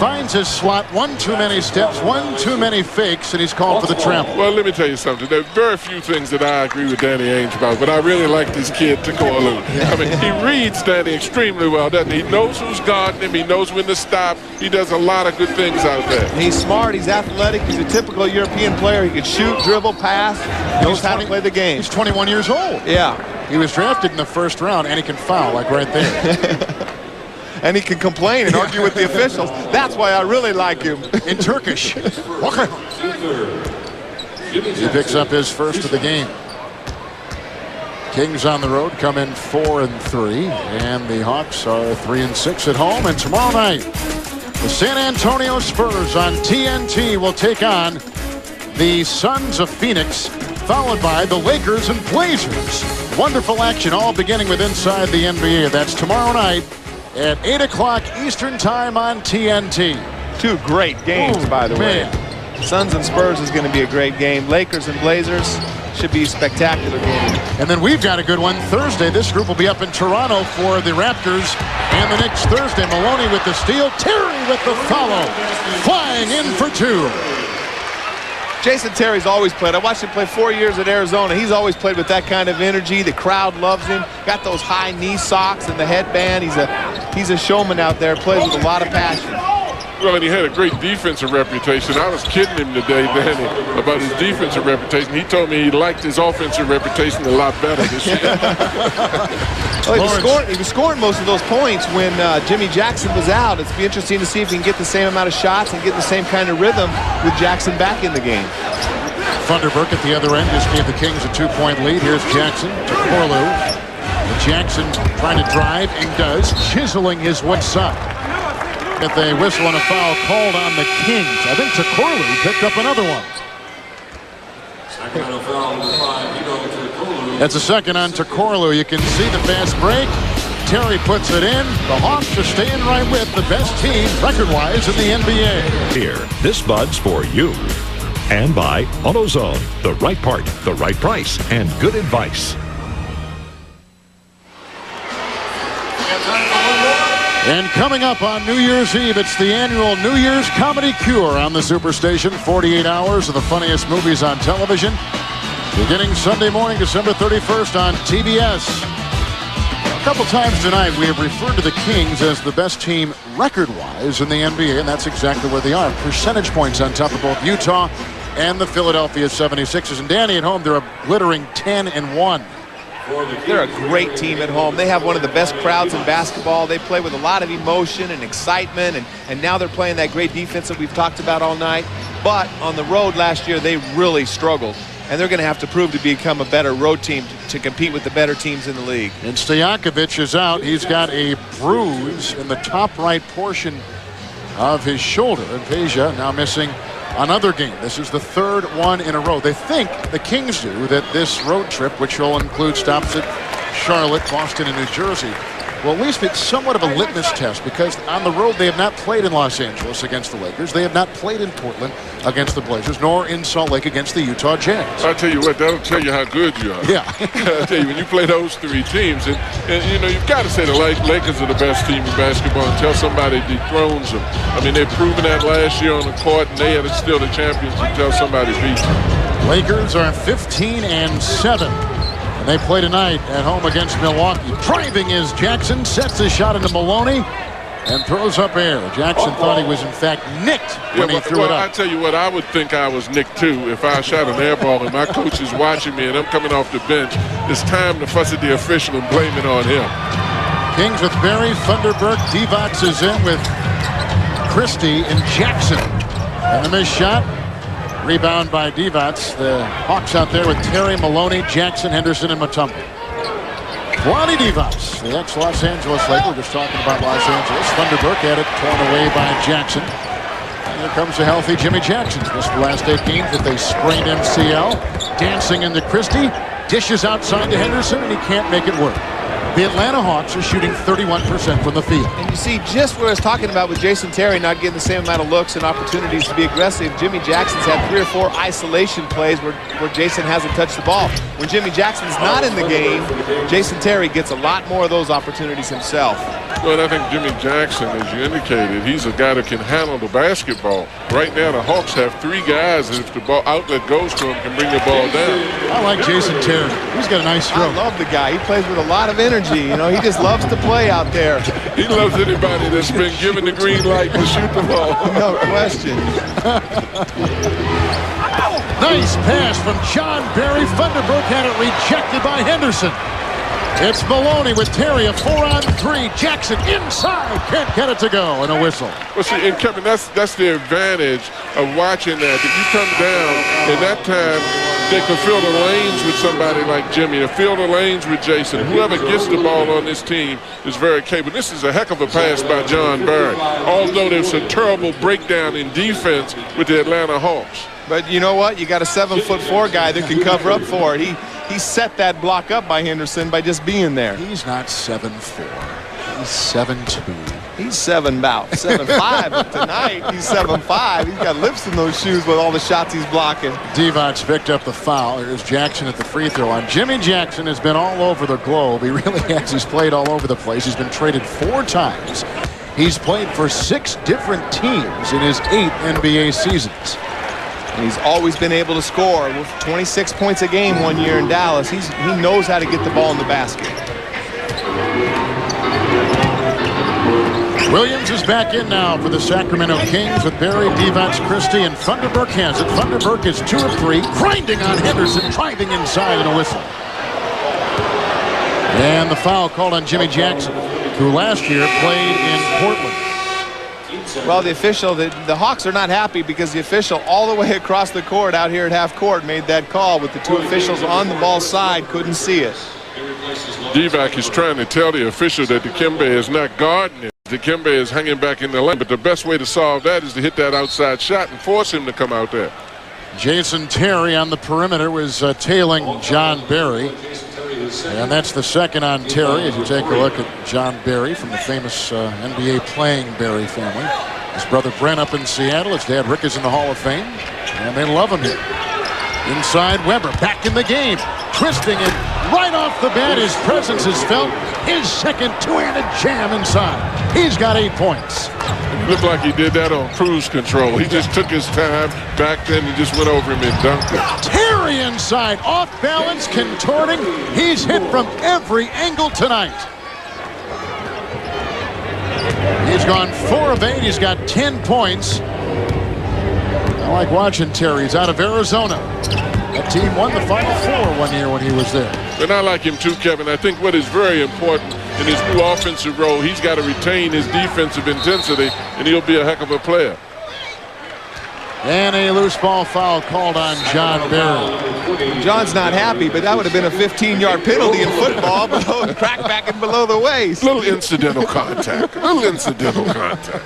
finds his slot, 1 too many steps, 1 too many fakes, and he's called for the travel. Well, let me tell you something. There are very few things that I agree with Danny Ainge about, but I really like this kid, Corlew. I mean, he reads Danny extremely well, doesn't he? He knows who's guarding him. He knows when to stop. He does a lot of good things out there. He's smart. He's athletic. He's a typical European player. He can shoot, dribble, pass. Knows how to play the game. He's 21 years old. Yeah. He was drafted in the first round, and he can foul, like right there. And he can complain and argue with the officials. That's why I really like him. In Turkish. He picks up his first of the game. Kings on the road come in 4-3, and the Hawks are 3-6 at home. And tomorrow night, the San Antonio Spurs on TNT will take on the Suns of Phoenix, followed by the Lakers and Blazers. Wonderful action, all beginning with Inside the NBA. That's tomorrow night at 8 o'clock Eastern Time on TNT. 2 great games, by the way. Suns and Spurs is going to be a great game. Lakers and Blazers should be a spectacular game. And then we've got a good one Thursday. This group will be up in Toronto for the Raptors and the Knicks Thursday. Maloney with the steal. Terry with the follow. Flying in for two. Jason Terry's always played. I watched him play 4 years at Arizona. He's always played with that kind of energy. The crowd loves him. Got those high knee socks and the headband. He's a showman out there. Plays with a lot of passion. Well, and he had a great defensive reputation. I was kidding him today, Danny, about his defensive reputation. He told me he liked his offensive reputation a lot better this year. Well, he was scoring most of those points when Jimmy Jackson was out. It's be interesting to see if he can get the same amount of shots and get the same kind of rhythm with Jackson back in the game. Thunderbird at the other end just gave the Kings a 2-point lead. Here's Jackson to Corlew. Jackson trying to drive and does, chiseling his one side. Get the whistle on a foul called on the Kings. I think Corlew picked up another one. That's a second on Corlew. You can see the fast break. Terry puts it in. The Hawks are staying right with the best team record-wise in the NBA. Here, this Bud's for you. And by AutoZone. The right part, the right price, and good advice. And coming up on New Year's Eve, it's the annual New Year's Comedy Cure on the Superstation. 48 hours of the funniest movies on television. Beginning Sunday morning, December 31st on TBS. A couple times tonight, we have referred to the Kings as the best team record-wise in the NBA, and that's exactly where they are. Percentage points on top of both Utah and the Philadelphia 76ers. And Danny at home, they're a glittering 10-1. They're a great team at home. They have one of the best crowds in basketball. They play with a lot of emotion and excitement, and now they're playing that great defense that we've talked about all night. But on the road last year, they really struggled, and they're going to have to prove to become a better road team to compete with the better teams in the league. And Stojakovic is out. He's got a bruise in the top right portion of his shoulder. And Peja now missing another game. This is the third one in a row. They think, the Kings do, that this road trip, which will include stops at Charlotte, Boston, and New Jersey, will at least be somewhat of a litmus test, because on the road they have not played in Los Angeles against the Lakers. They have not played in Portland against the Blazers, nor in Salt Lake against the Utah Jazz. I'll tell you what, that'll tell you how good you are. Yeah. I'll tell you, when you play those three teams, and you know, you've got to say the Lakers are the best team in basketball until somebody dethrones them. I mean, they've proven that last year on the court, and they are still the champions until somebody beats them. Lakers are 15-7. And they play tonight at home against Milwaukee. Driving is Jackson, sets his shot into Maloney, and throws up air. Jackson thought he was, in fact, nicked when he threw it up. I tell you what, I would think I was nicked, too, if I shot an air ball and my coach is watching me and I'm coming off the bench. It's time to fuss at the official and blame it on him. Kings with Berry, Thunderbird. Divac is in with Christie and Jackson. And the missed shot. Rebound by Divac. The Hawks out there with Terry, Maloney, Jackson, Henderson, and Mutombo. Lonnie Divac, the ex-Los Angeles Laker. We're just talking about Los Angeles. Thunderbird had it torn away by Jackson. And here comes a healthy Jimmy Jackson. Just the last 8 games with a sprained MCL. Dancing into Christie. Dishes outside to Henderson, and he can't make it work. The Atlanta Hawks are shooting 31% from the field. And you see just what I was talking about with Jason Terry not getting the same amount of looks and opportunities to be aggressive. Jimmy Jackson's had 3 or 4 isolation plays where Jason hasn't touched the ball. When Jimmy Jackson's not in the game, Jason Terry gets a lot more of those opportunities himself. Well, I think Jimmy Jackson, as you indicated, he's a guy that can handle the basketball. Right now, the Hawks have 3 guys that if the ball outlet goes to him, can bring the ball down. I like Jason Terry. He's got a nice stroke. I love the guy. He plays with a lot of energy. You know, he just loves to play out there. He loves anybody that's been given the green light to shoot the ball. No question. Nice pass from John Barry. Thunderbird had it rejected by Henderson. It's Maloney with Terry, a 4-on-3. Jackson inside, can't get it to go, and a whistle. Well, see, and Kevin, that's the advantage of watching that. If you come down, in that time, they can fill the lanes with somebody like Jimmy, or fill the lanes with Jason. Whoever gets the ball on this team is very capable. This is a heck of a pass by John Barry, although there's a terrible breakdown in defense with the Atlanta Hawks. But you know what? You got a 7'4" guy that can cover up for it. He set that block up by Henderson by just being there. He's not 7'4". He's 7'2". He's 7'5", but tonight he's 7'5". He's got lips in those shoes with all the shots he's blocking. Divac picked up the foul. Here's Jackson at the free throw line. Jimmy Jackson has been all over the globe. He really has. He's played all over the place. He's been traded 4 times. He's played for 6 different teams in his 8 NBA seasons. And he's always been able to score with 26 points a game one year in Dallas. He knows how to get the ball in the basket. Williams is back in now for the Sacramento Kings with Barry, Divac, Christie, and Thunderberg has it. Thunderberg is 2 of 3, grinding on Henderson, driving inside and a whistle. And the foul called on Jimmy Jackson, who last year played in Portland. Well, the official, the Hawks are not happy because the official all the way across the court out here at half court made that call with the 2 officials on the ball side, couldn't see it. Divac is trying to tell the official that Dikembe is not guarding it. Dikembe is hanging back in the lane, but the best way to solve that is to hit that outside shot and force him to come out there. Jason Terry on the perimeter was tailing John Barry. And that's the second on Terry as you take a look at John Barry from the famous NBA playing Barry family. His brother Brent up in Seattle. His dad Rick is in the Hall of Fame. And they love him here. Inside Weber, back in the game. Twisting it right off the bat. His presence is felt. His second two-handed jam inside. He's got 8 points. It looked like he did that on cruise control. He just took his time, back then, and just went over him and dunked it. Terry inside, off balance, contorting. He's hit from every angle tonight. He's gone 4 of 8. He's got 10 points. I like watching Terry. He's out of Arizona. That team won the Final Four one year when he was there. And I like him too, Kevin. I think what is very important in his new offensive role, he's got to retain his defensive intensity, and he'll be a heck of a player. And a loose ball foul called on John Barry. John's not happy, but that would have been a 15-yard penalty in football, crack back and below the waist. Little incidental contact. Little incidental contact.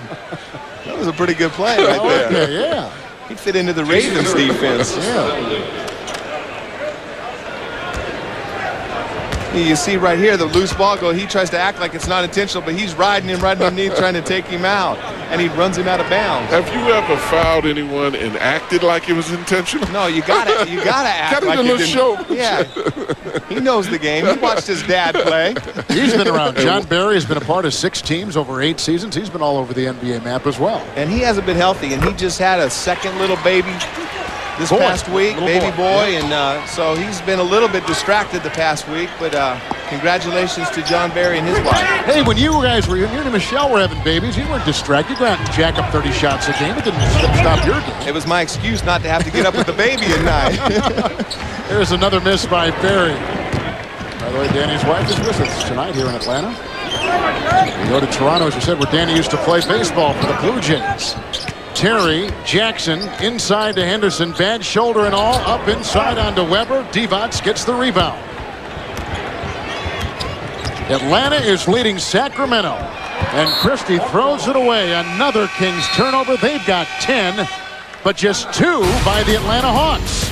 That was a pretty good play right there. Okay, yeah. He fit into the Ravens defense. Yeah. You see right here the loose ball go. He tries to act like it's not intentional, but he's riding him right underneath trying to take him out, and he runs him out of bounds. Have you ever fouled anyone and acted like it was intentional? No, you gotta act like it didn't. Show. Yeah, he knows the game. He watched his dad play. He's been around. John Barry has been a part of 6 teams over 8 seasons. He's been all over the NBA map as well. And he hasn't been healthy, and he just had a second little baby this past week, baby boy, and so he's been a little bit distracted the past week, but congratulations to John Barry and his wife. Hey, when you guys were, you and Michelle were having babies, you weren't distracted. You go out and jack up 30 shots a game. It didn't stop your game. It was my excuse not to have to get up with the baby at night. There's another miss by Barry. By the way, Danny's wife is with us tonight here in Atlanta. We go to Toronto, as you said, where Danny used to play baseball for the Blue Jays. Terry, Jackson, inside to Henderson, bad shoulder and all, up inside onto Weber. Divac gets the rebound. Atlanta is leading Sacramento, and Christie throws it away. Another Kings turnover. They've got 10, but just 2 by the Atlanta Hawks.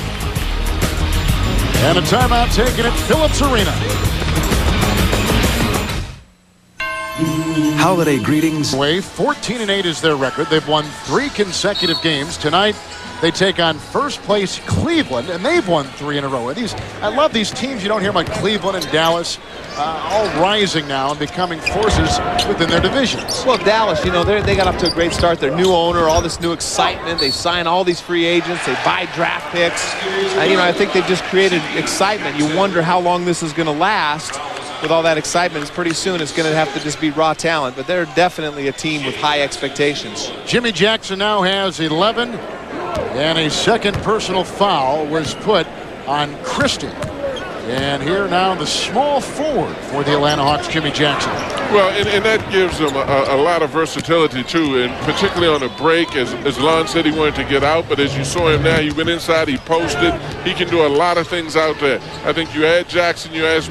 And a timeout taken at Phillips Arena. Holiday greetings. 14-8 is their record. They've won 3 consecutive games. Tonight, they take on first place Cleveland, and they've won 3 in a row. I love these teams. You don't hear them like Cleveland and Dallas, all rising now and becoming forces within their divisions. Well, Dallas, you know, they got up to a great start. Their new owner, all this new excitement. They sign all these free agents. They buy draft picks. And, you know, I think they've just created excitement. You wonder how long this is going to last. With all that excitement, it's pretty soon it's going to have to just be raw talent, but they're definitely a team with high expectations. Jimmy Jackson now has 11, and a second personal foul was put on Christie. And here now the small forward for the Atlanta Hawks, Jimmy Jackson. Well, and that gives them a lot of versatility, too, and particularly on a break, as Lon said he wanted to get out, but as you saw him now, he went inside, he posted. He can do a lot of things out there. I think you add Jackson, you add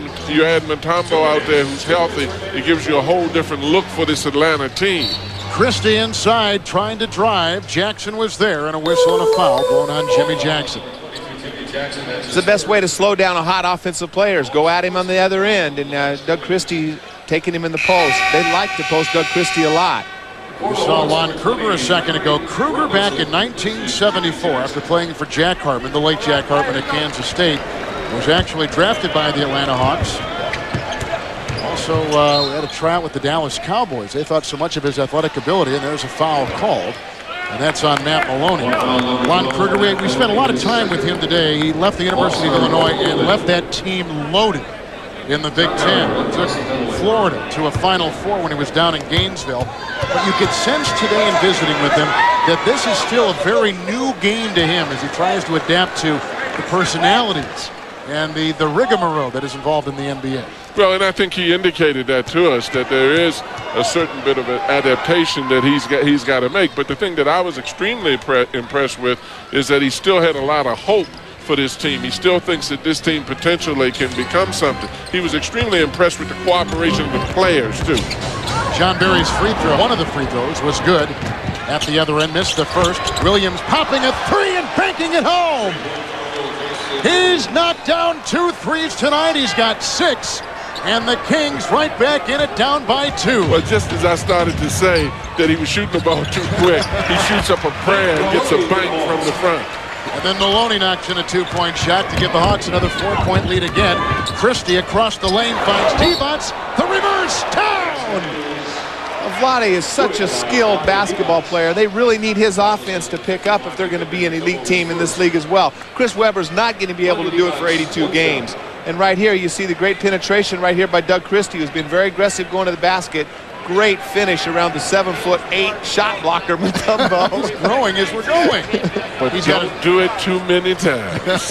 Mutombo out there who's healthy. It gives you a whole different look for this Atlanta team. Christie inside trying to drive. Jackson was there, and a whistle and a foul going on Jimmy Jackson. It's the best way to slow down a hot offensive player is go at him on the other end, and Doug Christie taking him in the post. They like to post Doug Christie a lot. We saw Lon Kruger a second ago. Kruger back in 1974 after playing for Jack Hartman, the late Jack Hartman at Kansas State, was actually drafted by the Atlanta Hawks. Also, we had a tryout with the Dallas Cowboys. They thought so much of his athletic ability, and there's a foul called. And that's on Matt Maloney. Lon Kruger, we spent a lot of time with him today. He left the University of Illinois and left that team loaded in the Big Ten. Took Florida to a Final Four when he was down in Gainesville. But you could sense today in visiting with him that this is still a very new game to him as he tries to adapt to the personalities and the rigmarole that is involved in the NBA. Well, and I think he indicated that to us, that there is a certain bit of an adaptation that he's got to make. But the thing that I was extremely impressed with is that he still had a lot of hope for this team. He still thinks that this team potentially can become something. He was extremely impressed with the cooperation of the players, too. John Barry's free throw, one of the free throws, was good. At the other end, missed the first. Williams popping a three and banking it home. He's knocked down 2 threes tonight. He's got 6. And the Kings right back in it, down by 2. Well, just as I started to say that he was shooting the ball too quick, he shoots up a prayer and gets a bank from the front. And then Maloney knocks in a 2-point shot to give the Hawks another 4-point lead again. Christie across the lane finds Divac. The reverse down. Vlade is such a skilled basketball player. They really need his offense to pick up if they're going to be an elite team in this league as well. Chris Webber's not going to be able to do it for 82 games. And right here, you see the great penetration right here by Doug Christie, who's been very aggressive going to the basket. Great finish around the 7'8" shot blocker, Mutombo. He's growing as we're going. But he's got to do it too many times.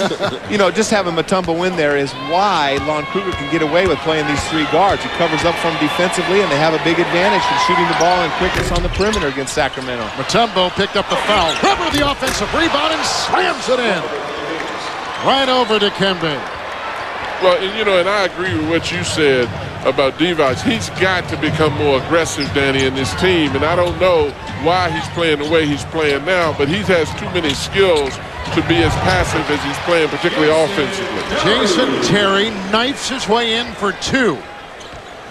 You know, just having Mutombo in there is why Lon Kruger can get away with playing these 3 guards. He covers up from defensively, and they have a big advantage in shooting the ball and quickness on the perimeter against Sacramento. Mutombo picked up the foul. Weber the offensive rebound and slams it in. Right over to Kembe. Well, and, you know, and I agree with what you said about Divac. He's got to become more aggressive, Danny, in this team. And I don't know why he's playing the way he's playing now, but he has too many skills to be as passive as he's playing, particularly offensively. Jason Terry knifes his way in for 2.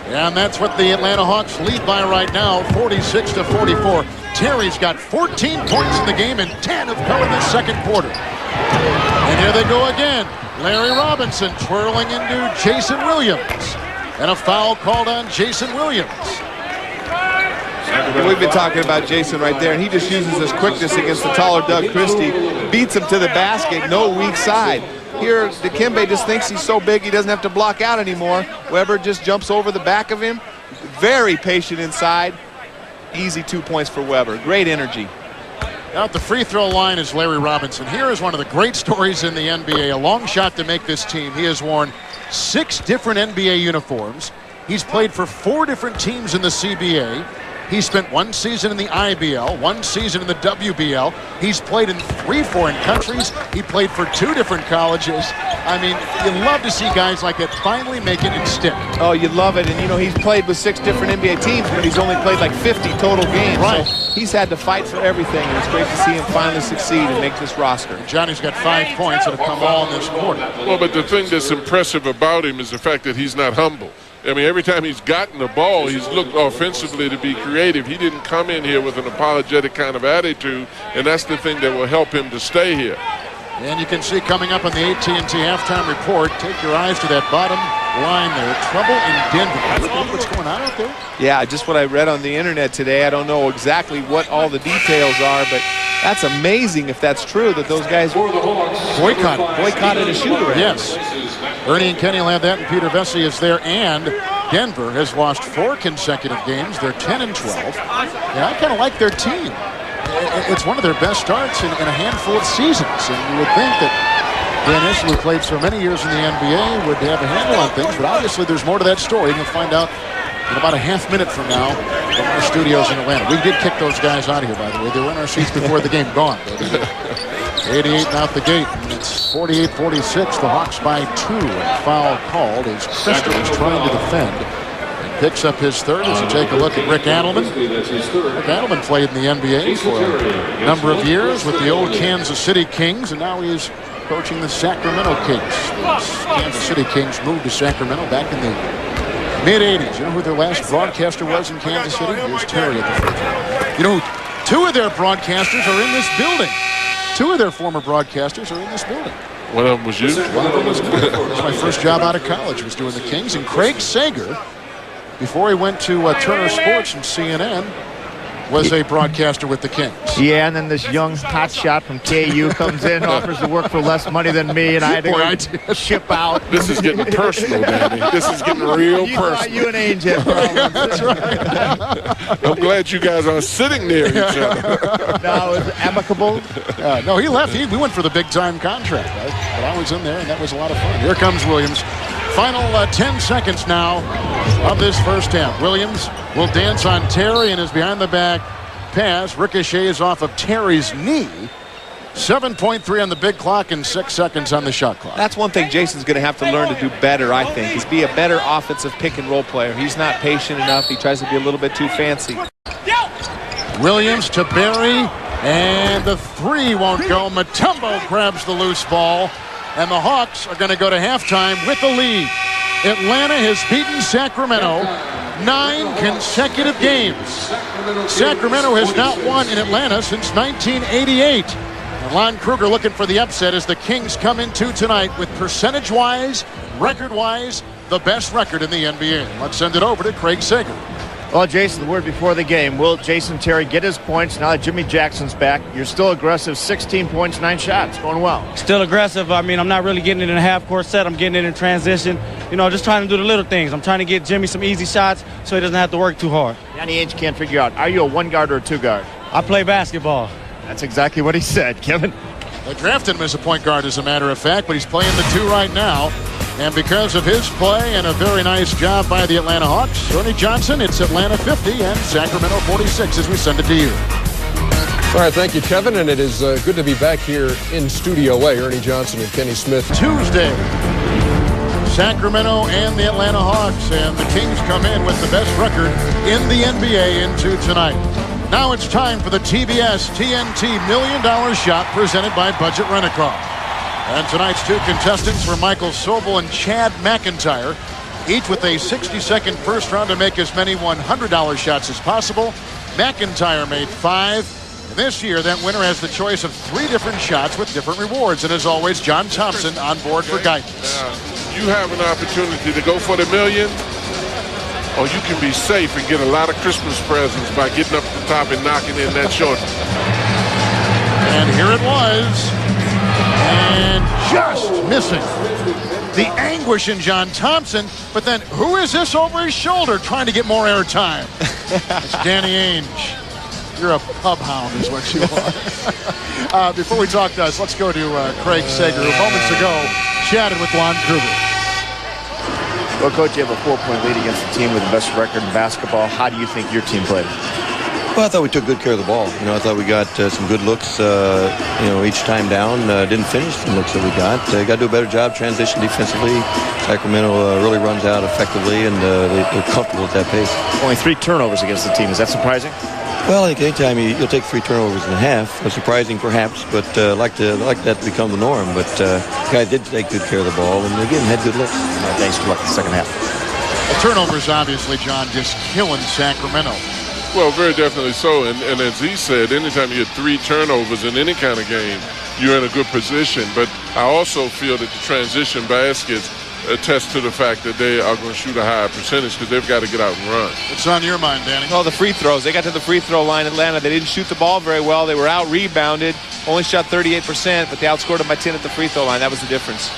And that's what the Atlanta Hawks lead by right now, 46-44. Terry's got 14 points in the game, and 10 have come in the second quarter. And here they go again. Larry Robinson twirling into Jason Williams. And a foul called on Jason Williams. We've been talking about Jason right there, and he just uses his quickness against the taller Doug Christie. Beats him to the basket, no weak side. Here, Dikembe just thinks he's so big he doesn't have to block out anymore. Weber just jumps over the back of him. Very patient inside. Easy 2 points for Weber. Great energy. Out the free throw line is Larry Robinson. Here is one of the great stories in the NBA. A long shot to make this team. He has worn 6 different NBA uniforms. He's played for 4 different teams in the CBA. He spent 1 season in the IBL, 1 season in the WBL. He's played in 3 foreign countries. He played for 2 different colleges. I mean, you love to see guys like that finally make it and stick. Oh, you love it. And, you know, he's played with 6 different NBA teams, but he's only played like 50 total games. Right. So he's had to fight for everything, and it's great to see him finally succeed and make this roster. Johnny's got 5 points that have come all in this quarter. Well, but the thing that's impressive about him is the fact that he's not humble. I mean, every time he's gotten the ball, he's looked offensively to be creative. He didn't come in here with an apologetic kind of attitude, and that's the thing that will help him to stay here. And you can see coming up on the AT&T halftime report, take your eyes to that bottom line there. Trouble in Denver. What's going on out there? Yeah, just what I read on the internet today. I don't know exactly what all the details are, but that's amazing if that's true, that those guys boycotted a shooter. Yes. Ernie and Kenny will have that, and Peter Vesey is there, and Denver has lost 4 consecutive games. They're 10-12. And I kind of like their team. It's one of their best starts in a handful of seasons, and you would think that Dan Issel, who played so many years in the NBA, would have a handle on things, but obviously there's more to that story. You'll find out in about a half minute from now from our studios in Atlanta. We did kick those guys out of here, by the way. They were in our seats before the game. Gone. 88 out the gate, and it's 48-46. The Hawks by 2. And foul called as Christie is trying to defend. And picks up his 3rd as you take a look at Rick Adelman. Rick Adelman played in the NBA for a number of years with the old Kansas City Kings, and now he is coaching the Sacramento Kings. The Kansas City Kings moved to Sacramento back in the Mid-'80s. You know who their last broadcaster was in Kansas City? Here's Terry at the free throw. You know, two of their broadcasters are in this building. Two of their former broadcasters are in this building. One of them was you? One of them was me. It was my first job out of college, was doing the Kings. And Craig Sager, before he went to Turner Sports and CNN, was a broadcaster with the Kings. Yeah, and then this young hotshot from KU comes in, offers to work for less money than me, and I had to go ship out. This is getting personal, Danny. This is getting real personal. You and Ainge had problems. That's right. I'm glad you guys are sitting near each other. No, it was amicable. No, he left. We went for the big-time contract. But I was in there, and that was a lot of fun. Here comes Williams. Final 10 seconds now of this first half. Williams will dance on Terry, and his behind-the-back pass ricochets off of Terry's knee. 7.3 on the big clock and 6 seconds on the shot clock. That's one thing Jason's going to have to learn to do better, I think, is be a better offensive pick-and-roll player. He's not patient enough. He tries to be a little bit too fancy. Williams to Barry, and the three won't go. Mutombo grabs the loose ball, and the Hawks are going to go to halftime with the lead. Atlanta has beaten Sacramento 9 consecutive games. Sacramento has not won in Atlanta since 1988. And Lon Kruger looking for the upset as the Kings come into tonight with percentage-wise, record-wise, the best record in the NBA. Let's send it over to Craig Sager. Well, Jason, the word before the game. Will Jason Terry get his points now that Jimmy Jackson's back? You're still aggressive. 16 points, 9 shots. Going well. Still aggressive. I mean, I'm not really getting it in a half-court set. I'm getting it in transition. You know, just trying to do the little things. I'm trying to get Jimmy some easy shots so he doesn't have to work too hard. Danny Ainge can't figure out, are you a one-guard or a two-guard? I play basketball. That's exactly what he said, Kevin. They drafted him as a point guard, as a matter of fact, but he's playing the two right now. And because of his play and a very nice job by the Atlanta Hawks, Ernie Johnson, it's Atlanta 50 and Sacramento 46 as we send it to you. All right, thank you, Kevin, and it is good to be back here in Studio A. Ernie Johnson and Kenny Smith. Tuesday, Sacramento and the Atlanta Hawks, and the Kings come in with the best record in the NBA into tonight. Now it's time for the TBS TNT $1 Million Shot presented by Budget Rent-A-Car. And tonight's two contestants were Michael Sobel and Chad McIntyre, each with a 60-second first round to make as many $100 shots as possible. McIntyre made 5. This year, that winner has the choice of 3 different shots with different rewards. And as always, John Thompson on board for guidance. You have an opportunity to go for the million, or you can be safe and get a lot of Christmas presents by getting up to the top and knocking in that short. And here it was. And just missing. The anguish in John Thompson, but then who is this over his shoulder trying to get more airtime? It's Danny Ainge. You're a pub hound is what you are. Before we talk to us, let's go to Craig Sager, who moments ago chatted with Lon Kruger. Well, Coach, you have a 4-point lead against the team with the best record in basketball. How do you think your team played? Well, I thought we took good care of the ball. You know, I thought we got some good looks, each time down. Didn't finish the looks that we got. Got to do a better job transition defensively. Sacramento really runs out effectively, and they're comfortable at that pace. Only 3 turnovers against the team. Is that surprising? Well, I think anytime you'll take 3 turnovers and a half, surprising perhaps, but like that to become the norm. But guys did take good care of the ball, and again had good looks. Thanks for luck in the second half. The turnovers, obviously, John, just killing Sacramento. Well, very definitely so. And as he said, anytime you get 3 turnovers in any kind of game, you're in a good position. But I also feel that the transition baskets attest to the fact that they are going to shoot a higher percentage because they've got to get out and run. What's on your mind, Danny? Oh, the free throws. They got to the free throw line, Atlanta. They didn't shoot the ball very well. They were out-rebounded. Only shot 38%, but they outscored them by 10 at the free throw line. That was the difference.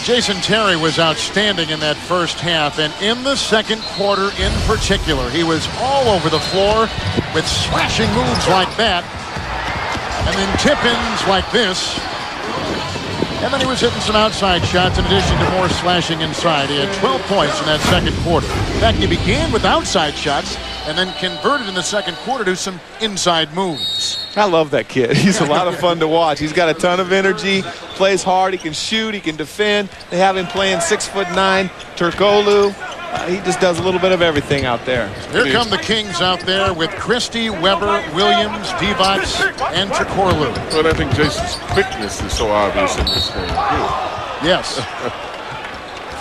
Jason Terry was outstanding in that first half, and in the second quarter in particular, he was all over the floor with slashing moves like that, and then tip-ins like this. And then he was hitting some outside shots in addition to more slashing inside. He had 12 points in that second quarter. In fact, he began with outside shots and then converted in the second quarter to some inside moves. I love that kid. He's a lot of fun to watch. He's got a ton of energy, plays hard, he can shoot, he can defend. They have him playing 6'9", Turkoglu. He just does a little bit of everything out there. Here come the Kings out there with Christie, Weber, Williams, Divac, and Turkoglu. But I think Jason's quickness is so obvious in this game. Yes.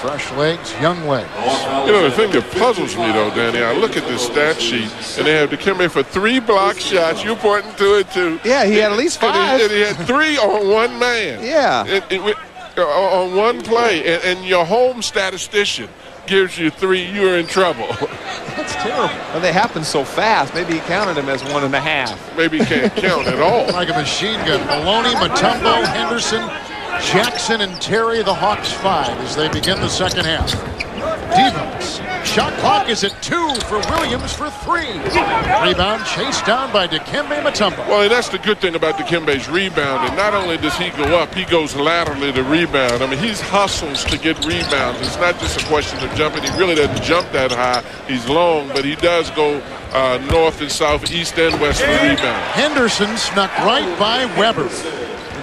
Fresh legs, young legs. You know, the thing that puzzles me, though, Danny, I look at this stat sheet, and they have Dikembe for 3 block shots. You're pointing to it, too. Yeah, he had at least 5. And he had 3 on one man. Yeah. On one play. And your home statistician gives you 3, you're in trouble. That's terrible. Well, they happen so fast. Maybe he counted him as 1.5. Maybe he can't count at all. Like a machine gun. Maloney, Mutombo, Henderson, Jackson, and Terry, the Hawks 5 as they begin the second half. Divas. Shot clock is at 2 for Williams for 3. Rebound chased down by Dikembe Mutombo. Well, that's the good thing about Dikembe's rebounding. Not only does he go up, he goes laterally to rebound. I mean, he hustles to get rebounds. It's not just a question of jumping. He really doesn't jump that high. He's long, but he does go north and south, east and west of the rebound. Henderson snuck right by Weber.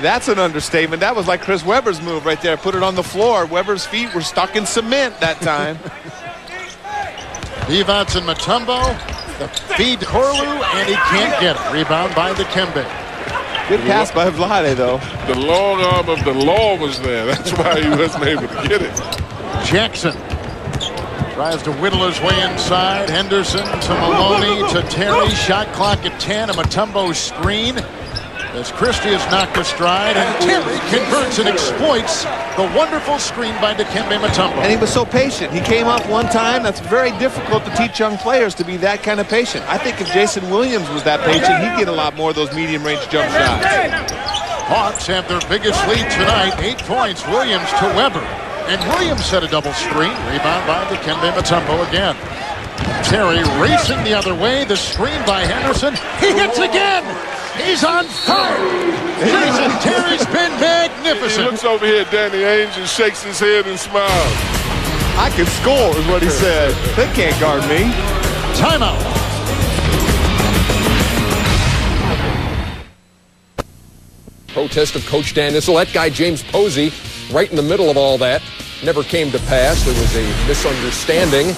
That's an understatement. That was like Chris Webber's move right there. Put it on the floor. Weber's feet were stuck in cement that time. Divac and Mutombo. The feed Corlew, and he can't get it. Rebound by Dikembe. Good pass by Vlade, though. The long arm of the law was there. That's why he wasn't able to get it. Jackson tries to whittle his way inside. Henderson to Maloney to Terry. Shot clock at 10. A Mutombo screen as Christie is knocked astride, and Terry converts and exploits the wonderful screen by Dikembe Mutombo. And he was so patient. He came up one time. That's very difficult to teach young players, to be that kind of patient. I think if Jason Williams was that patient, he'd get a lot more of those medium-range jump shots. Hawks have their biggest lead tonight. 8 points. Williams to Weber. And Williams set a double screen. Rebound by Dikembe Mutombo again. Terry racing the other way. The screen by Henderson. He hits again. He's on fire. Jason Terry's been magnificent. He looks over here at Danny Ainge and shakes his head and smiles. I can score is what he said. They can't guard me. Timeout. Protest of Coach Dan Issel. That guy, James Posey, right in the middle of all that. Never came to pass. There was a misunderstanding.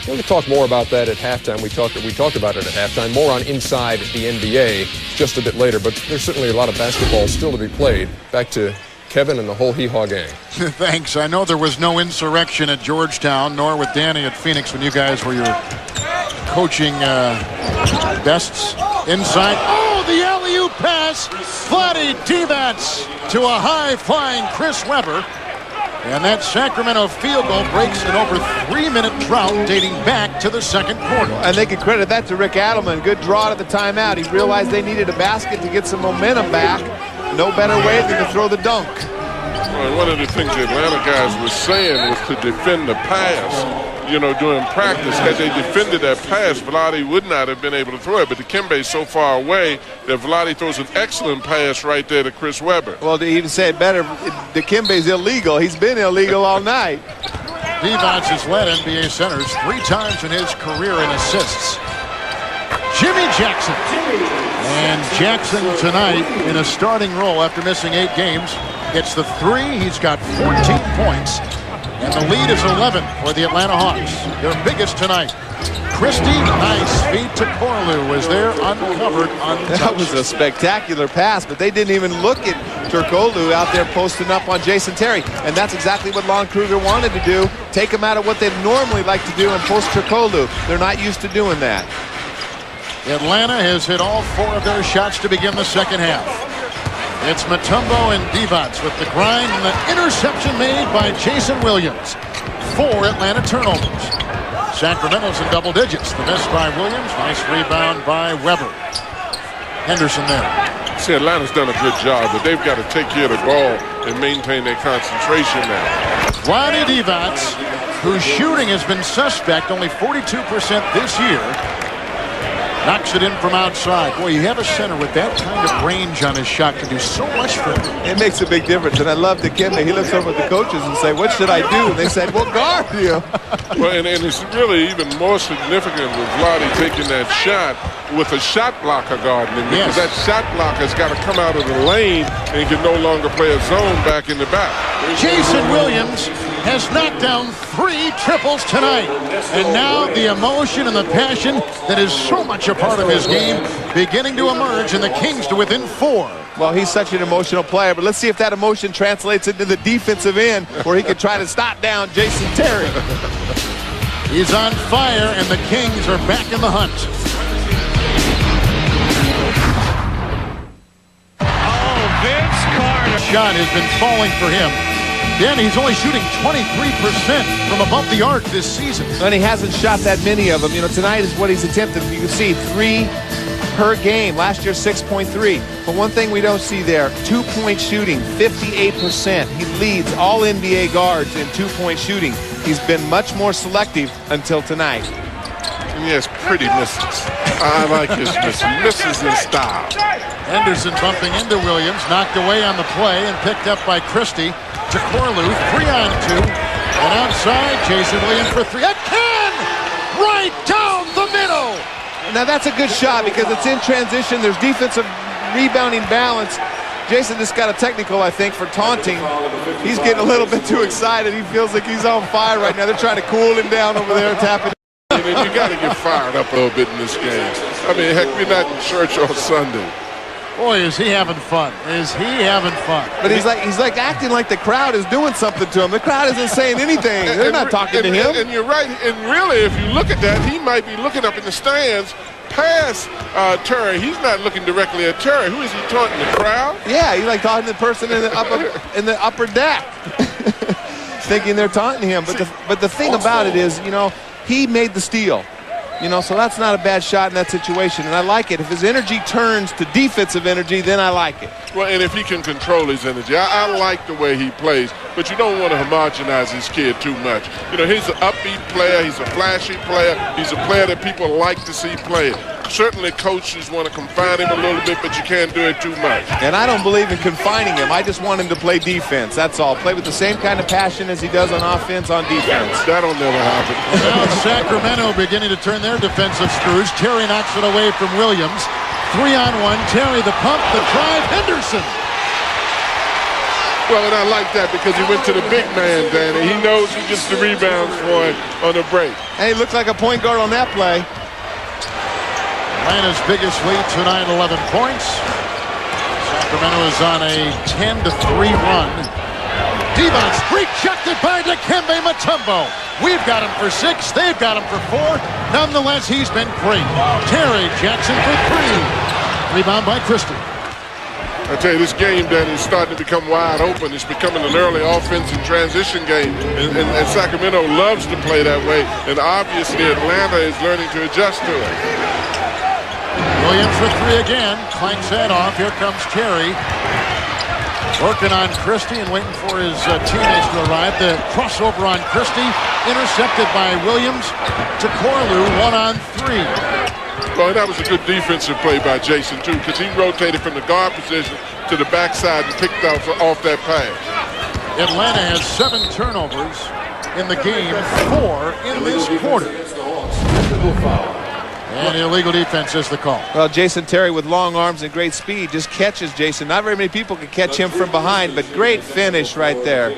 We're going to talk more about that at halftime. We talked about it at halftime. More on Inside the NBA just a bit later. But there's certainly a lot of basketball still to be played. Back to Kevin and the whole Hee-Haw gang. Thanks. I know there was no insurrection at Georgetown, nor with Danny at Phoenix when you guys were your coaching bests. Inside. Oh, the alley-oop pass. Vlade Divac to a high-flying Chris Webber. And that Sacramento field goal breaks an over 3-minute drought dating back to the second quarter. And they can credit that to Rick Adelman. Good draw to the timeout. He realized they needed a basket to get some momentum back. No better way than to throw the dunk. Well, one of the things the Atlanta guys were saying was to defend the pass. You know, during practice, had they defended that pass, Vlade would not have been able to throw it. But Dikembe is so far away that Vlade throws an excellent pass right there to Chris Webber. Well, to even say it better, Dikembe's illegal. He's been illegal all night. Divac has led NBA centers 3 times in his career in assists. Jimmy Jackson. And Jackson tonight in a starting role after missing 8 games. Gets the 3. He's got 14 points. And the lead is 11 for the Atlanta Hawks. Their biggest tonight. Christie, nice feed to Corlew, was there uncovered, untouched. That was a spectacular pass, but they didn't even look at Turkoglu out there posting up on Jason Terry. And that's exactly what Lon Kruger wanted to do. Take him out of what they'd normally like to do and post Turkoglu. They're not used to doing that. Atlanta has hit all 4 of their shots to begin the second half. It's Mutombo and Divac with the grind and the interception made by Jason Williams. 4 Atlanta turnovers. Sacramento's in double digits. The miss by Williams. Nice rebound by Webber. Henderson there. See, Atlanta's done a good job, but they've got to take care of the ball and maintain their concentration now. Vlade Divac, whose shooting has been suspect, only 42% this year. Knocks it in from outside. Boy, you have a center with that kind of range on his shot. Can do so much for him. It makes a big difference. And I love Dikembe. He looks over at the coaches and say, what should I do? And they said, well, guard you. Well, and it's really even more significant with Vlade taking that shot with a shot blocker guarding him. Because that shot blocker's got to come out of the lane and can no longer play a zone back in the back. Jason Williams has knocked down 3 triples tonight. And now the emotion and the passion that is so much a part of his game beginning to emerge, and the Kings to within 4. Well, he's such an emotional player, but let's see if that emotion translates into the defensive end where he can try to stop down Jason Terry. He's on fire, and the Kings are back in the hunt. Oh, Vince Carter. Shot has been falling for him. Then he's only shooting 23% from above the arc this season. And he hasn't shot that many of them. You know, tonight is what he's attempted. You can see 3 per game. Last year, 6.3. But one thing we don't see there, 2-point shooting, 58%. He leads all NBA guards in 2-point shooting. He's been much more selective until tonight. And he has pretty misses. I like his misses in style. Henderson bumping into Williams, knocked away on the play and picked up by Christie. Jakorlu, 3-on-2. And outside, Jason Williams for 3. Again! Right down the middle! Now that's a good shot because it's in transition. There's defensive rebounding balance. Jason just got a technical, I think, for taunting. He's getting a little bit too excited. He feels like he's on fire right now. They're trying to cool him down over there, tapping. You got to get fired up a little bit in this game. I mean, heck, we're not in church on Sunday. Boy, is he having fun. Is he having fun. But he's like acting like the crowd is doing something to him. The crowd isn't saying anything. They're not talking to him. And you're right. And really, if you look at that, he might be looking up in the stands past Terry. He's not looking directly at Terry. Who is he taunting? The crowd? Yeah, he's like taunting the person in the upper deck. Thinking they're taunting him. But the thing about it is, you know, he made the steal. You know, so that's not a bad shot in that situation, and I like it. If his energy turns to defensive energy, then I like it. Well, and if he can control his energy, I like the way he plays, but you don't want to homogenize his kid too much. You know, he's an upbeat player, he's a flashy player, he's a player that people like to see play. Certainly coaches want to confine him a little bit, but you can't do it too much. And I don't believe in confining him. I just want him to play defense, that's all. Play with the same kind of passion as he does on offense on defense. That'll never happen. Now Sacramento beginning to turn their defensive screws. Terry knocks it away from Williams. 3-on-1. Terry the pump, the drive. Henderson. Well, and I like that because he went to the big man, Danny. He knows he gets the rebounds for him on the break. And he looked like a point guard on that play. Atlanta's biggest lead tonight, 11 points. Sacramento is on a 10-3 run. Devon's rejected by Dikembe Mutombo. We've got him for 6. They've got him for 4. Nonetheless, he's been great. Terry Jackson for 3. Rebound by Christie. I tell you, this game, Danny, is starting to become wide open. It's becoming an early offensive transition game, and Sacramento loves to play that way, and obviously Atlanta is learning to adjust to it. Williams for 3 again. Clanks that off. Here comes Terry. Working on Christie and waiting for his teammates to arrive. The crossover on Christie. Intercepted by Williams. Jakorlu 1-on-3. Well, that was a good defensive play by Jason, too, because he rotated from the guard position to the backside and picked off that pass. Atlanta has 7 turnovers in the game, 4 in this quarter. And illegal defense is the call. Well, Jason Terry with long arms and great speed just catches Jason. Not very many people can catch him from behind, but great finish right there.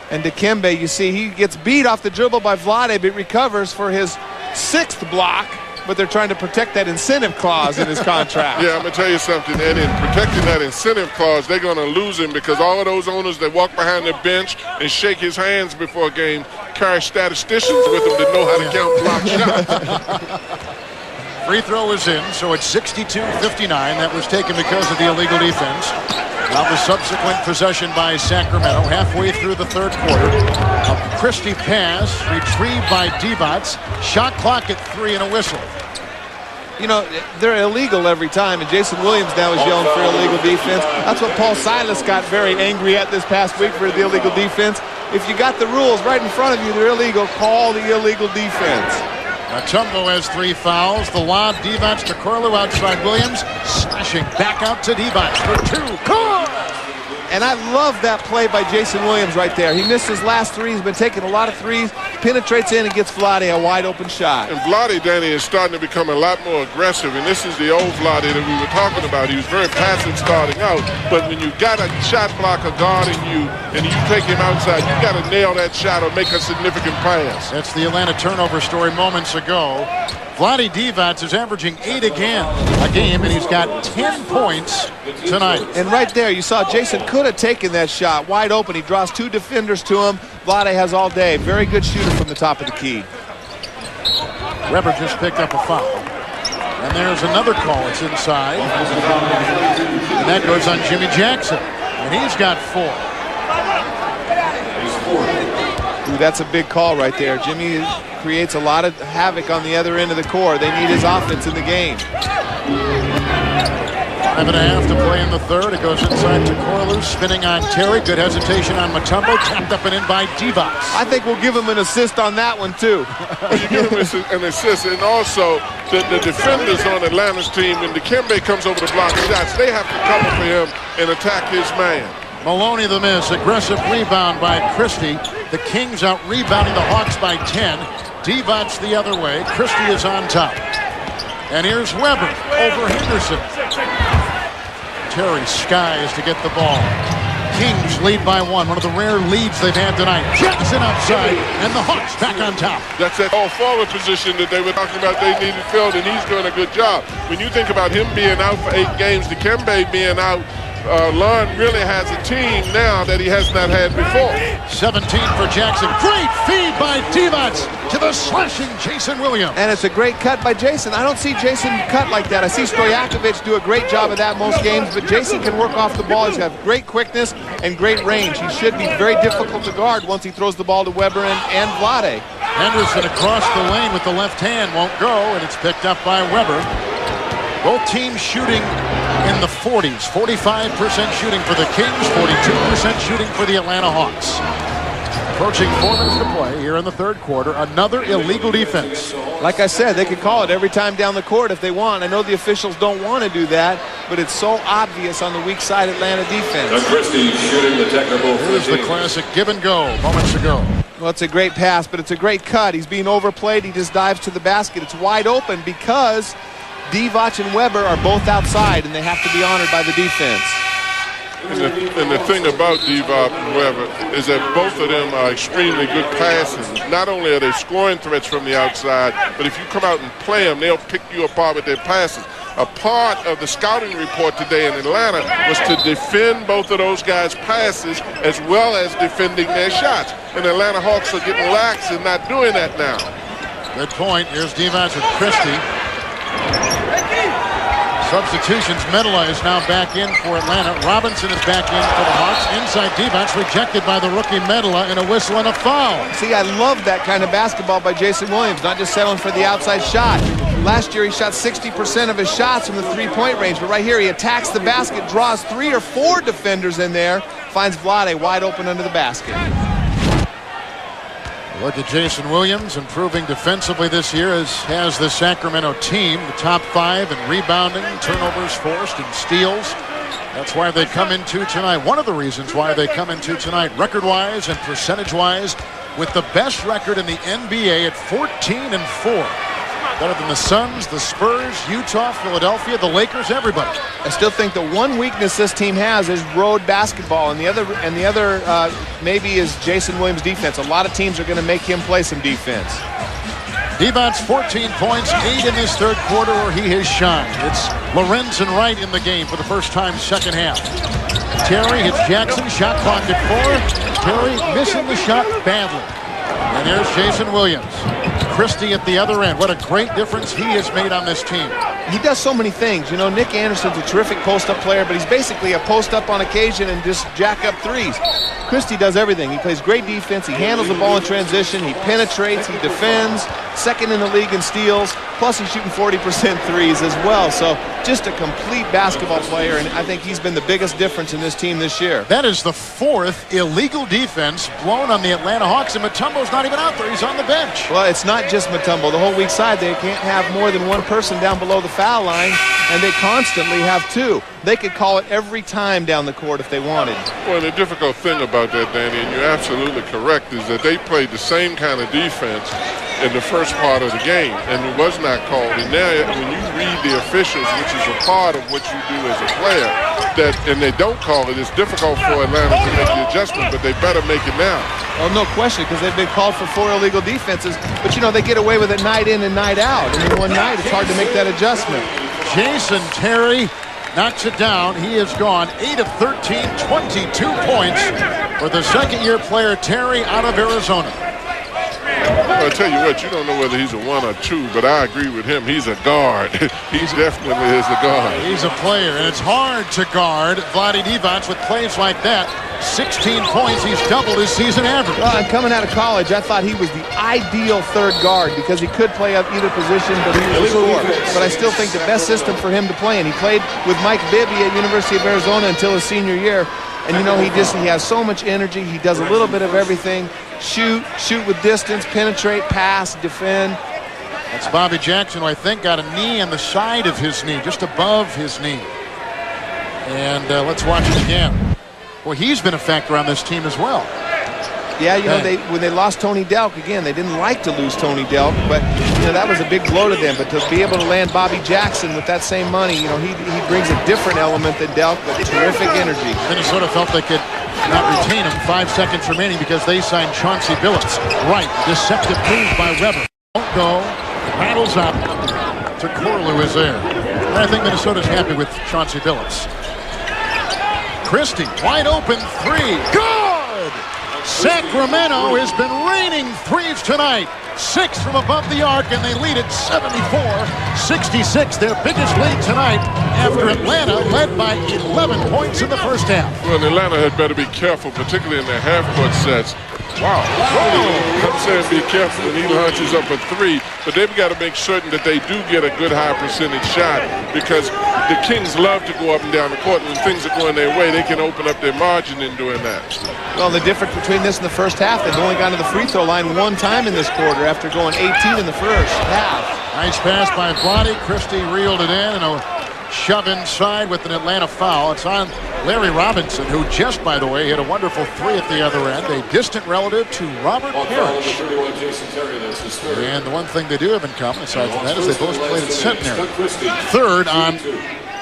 And Dikembe, you see, he gets beat off the dribble by Vlade, but recovers for his 6th block, but they're trying to protect that incentive clause in his contract. Yeah, I'm going to tell you something, and in protecting that incentive clause, they're going to lose him because all of those owners that walk behind the bench and shake his hands before a game carry statisticians with them that know how to count block shots. Free throw is in, so it's 62-59. That was taken because of the illegal defense. Now the subsequent possession by Sacramento halfway through the 3rd quarter. A Christie pass retrieved by Divac. Shot clock at 3 and a whistle. You know, they're illegal every time, and Jason Williams now is yelling for illegal defense. That's what Paul Silas got very angry at this past week for the illegal defense. If you got the rules right in front of you, they're illegal, call the illegal defense. Mutombo has 3 fouls. The lob, Divac to Jakorlu outside Williams. Slashing back out to Divac for 2. Core! And I love that play by Jason Williams right there. He missed his last 3. He's been taking a lot of 3s. Penetrates in and gets Vlade a wide open shot. And Vlade, Danny, is starting to become a lot more aggressive. And this is the old Vlade that we were talking about. He was very passive starting out. But when you got a shot blocker guarding you and you take him outside, you got to nail that shot or make a significant pass. That's the Atlanta turnover story moments ago. Vlade Divac is averaging 8 a game, and he's got 10 points tonight. And right there, you saw Jason could have taken that shot wide open. He draws 2 defenders to him. Vlade has all day. Very good shooter from the top of the key. Weber just picked up a foul. And there's another call. It's inside. And that goes on Jimmy Jackson. And he's got 4. Ooh, that's a big call right there. Jimmy creates a lot of havoc on the other end of the court. They need his offense in the game. 5.5 to play in the third. It goes inside to Corlew, spinning on Terry. Good hesitation on Mutombo. Tapped up and in by Divac. I think we'll give him an assist on that one, too. You give him an assist, and also the defenders on Atlanta's team, when Dikembe comes over to block shots, they have to cover for him and attack his man. Maloney the miss. Aggressive rebound by Christie. The Kings out rebounding the Hawks by 10. Divac the other way. Christie is on top. And here's Weber over Henderson. Terry skies to get the ball. Kings lead by 1. One of the rare leads they've had tonight. Jackson outside, and the Hawks back on top. That's that all-forward position that they were talking about they needed filled, and he's doing a good job. When you think about him being out for 8 games, Dikembe being out, Lund really has a team now that he has not had before. 17 for Jackson. Great feed by Divac to the slashing Jason Williams. And it's a great cut by Jason. I don't see Jason cut like that. I see Stojakovic do a great job of that most games, but Jason can work off the ball. He's got great quickness and great range. He should be very difficult to guard once he throws the ball to Weber and Vlade. Henderson across the lane with the left hand. Won't go, and it's picked up by Weber. Both teams shooting in the 40s. 45% shooting for the Kings, 42% shooting for the Atlanta Hawks. Approaching 4 minutes to play here in the third quarter. Another illegal defense. Like I said, they could call it every time down the court if they want. I know the officials don't want to do that, but it's so obvious on the weak side Atlanta defense. Christie shooting the technical. Here's the classic give and go moments ago. Well, it's a great pass, but it's a great cut. He's being overplayed. He just dives to the basket. It's wide open because Divac and Weber are both outside, and they have to be honored by the defense. And the thing about Divac and Weber is that both of them are extremely good passers. Not only are they scoring threats from the outside, but if you come out and play them, they'll pick you apart with their passes. A part of the scouting report today in Atlanta was to defend both of those guys' passes as well as defending their shots. And the Atlanta Hawks are getting lax and not doing that now. Good point. Here's Divac with Christie. Substitutions. Medela is now back in for Atlanta. Robinson is back in for the Hawks. Inside Divac, rejected by the rookie Medela, and a whistle and a foul. See, I love that kind of basketball by Jason Williams, not just settling for the outside shot. Last year he shot 60% of his shots from the three-point range, but right here he attacks the basket, draws 3 or 4 defenders in there, finds Vlade wide open under the basket. Look at Jason Williams improving defensively this year, as has the Sacramento team. The top 5 in rebounding, turnovers forced, and steals. That's why they come into tonight. One of the reasons why they come into tonight, record-wise and percentage-wise, with the best record in the NBA at 14-4. Better than the Suns, the Spurs, Utah, Philadelphia, the Lakers, everybody. I still think the one weakness this team has is road basketball, and the other maybe is Jason Williams' defense. A lot of teams are going to make him play some defense. Divac 14 points, 8 in this third quarter where he has shined. It's Lorenz and Wright in the game for the first time second half. Terry hits Jackson, shot clock at 4. Terry missing the shot badly. And there's Jason Williams. Christie at the other end. What a great difference he has made on this team. He does so many things. You know, Nick Anderson's a terrific post-up player, but he's basically a post-up on occasion and just jack up threes. Christie does everything. He plays great defense. He handles the ball in transition. He penetrates. He defends. Second in the league in steals. Plus, he's shooting 40% threes as well. So, just a complete basketball player, and I think he's been the biggest difference in this team this year. That is the 4th illegal defense blown on the Atlanta Hawks, and Mutombo's not even out there. He's on the bench. Well, it's not just Mutombo. The whole weak side, they can't have more than one person down below the foul line, and they constantly have 2. They could call it every time down the court if they wanted. Well, the difficult thing about that, Danny, and you're absolutely correct, is that they played the same kind of defense in the first part of the game, and it was not called. And now when you read the officials, which is a part of what you do as a player, and they don't call it, it's difficult for Atlanta to make the adjustment, but they better make it now. Oh, no question, because they've been called for 4 illegal defenses. But, you know, they get away with it night in and night out. And in one night, it's hard to make that adjustment. Jason Terry knocks it down. He has gone 8 of 13, 22 points for the second-year player Terry out of Arizona. I'll tell you what, you don't know whether he's a 1 or 2, but I agree with him. He's a guard. He definitely is a guard. He's a player, and it's hard to guard Vlade Divac with plays like that. 16 points, he's doubled his season average. Well, and coming out of college, I thought he was the ideal third guard because he could play up either position, but he would score. But I still think the best system for him to play, and he played with Mike Bibby at University of Arizona until his senior year. And, you know, he has so much energy. He does a little bit of everything. Shoot with distance, penetrate, pass, defend. That's Bobby Jackson, who I think got a knee on the side of his knee, just above his knee. And let's watch it again. Well, he's been a factor on this team as well. Yeah, you know, when they lost Tony Delk, again, they didn't like to lose Tony Delk, but, you know, that was a big blow to them. But to be able to land Bobby Jackson with that same money, you know, he brings a different element than Delk, but terrific energy. Minnesota felt they could not retain him. 5 seconds remaining because they signed Chauncey Billups. Right, deceptive move by Weber. Don't go, paddles up to Corlew is there. And I think Minnesota's happy with Chauncey Billups. Christie, wide open 3, good! Sacramento has been raining threes tonight. 6 from above the arc, and they lead at 74-66. Their biggest lead tonight after Atlanta led by 11 points in the first half. Well, Atlanta had better be careful, particularly in their half-court sets. Wow. I'm saying be careful when he launches up a 3, but they've got to make certain that they do get a good high percentage shot because the Kings love to go up and down the court, and when things are going their way, they can open up their margin in doing that. Well, the difference between this and the first half, they've only gone to the free throw line 1 time in this quarter after going 18 in the first half. Nice pass by Vlade. Christie reeled it in and a shove inside with an Atlanta foul. It's on Larry Robinson, who just, by the way, hit a wonderful 3 at the other end. A distant relative to Robert Parrish. And the one thing they do have in common, aside from that, is they both played at Centenary. Third on,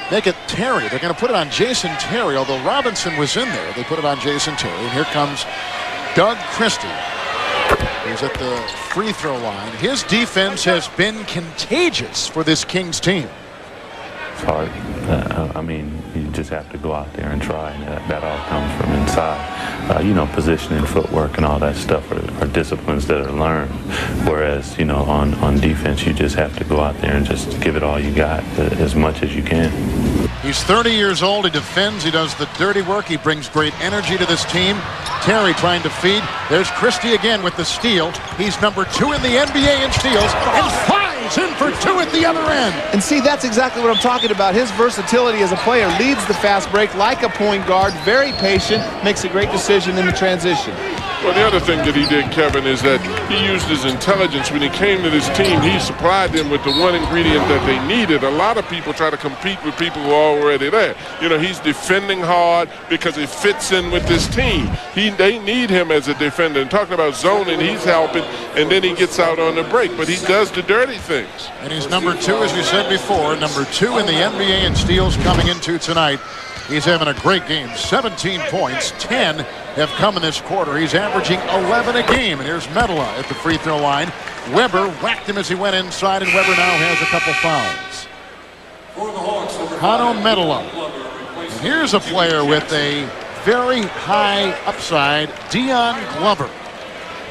make it Terry. They're going to put it on Jason Terry, although Robinson was in there. They put it on Jason Terry. And here comes Doug Christie. He's at the free throw line. His defense has been contagious for this Kings team. It's hard. I mean, you just have to go out there and try, and that all comes from inside. You know, positioning, footwork, and all that stuff are disciplines that are learned. Whereas, you know, on defense, you just have to go out there and just give it all you got, as much as you can. He's 30 years old. He defends. He does the dirty work. He brings great energy to this team. Terry trying to feed. There's Christie again with the steal. He's number 2 in the NBA in steals and flies in for 2 at the other end. And see, that's exactly what I'm talking about. His versatility as a player leads the fast break like a point guard, very patient, makes a great decision in the transition. Well, the other thing that he did, Kevin, is that he used his intelligence. When he came to this team, he supplied them with the one ingredient that they needed. A lot of people try to compete with people who are already there. You know, he's defending hard because it fits in with this team. They need him as a defender. And talking about zoning, he's helping, and then he gets out on the break. But he does the dirty things. And he's number 2, as you said before, number 2 in the NBA in steals coming into tonight. He's having a great game. 17 points, 10 have come in this quarter. He's averaging 11 a game. And here's Medela at the free throw line. Weber whacked him as he went inside, and Weber now has a couple fouls. Hano Medela. And here's a player with a very high upside, Dion Glover,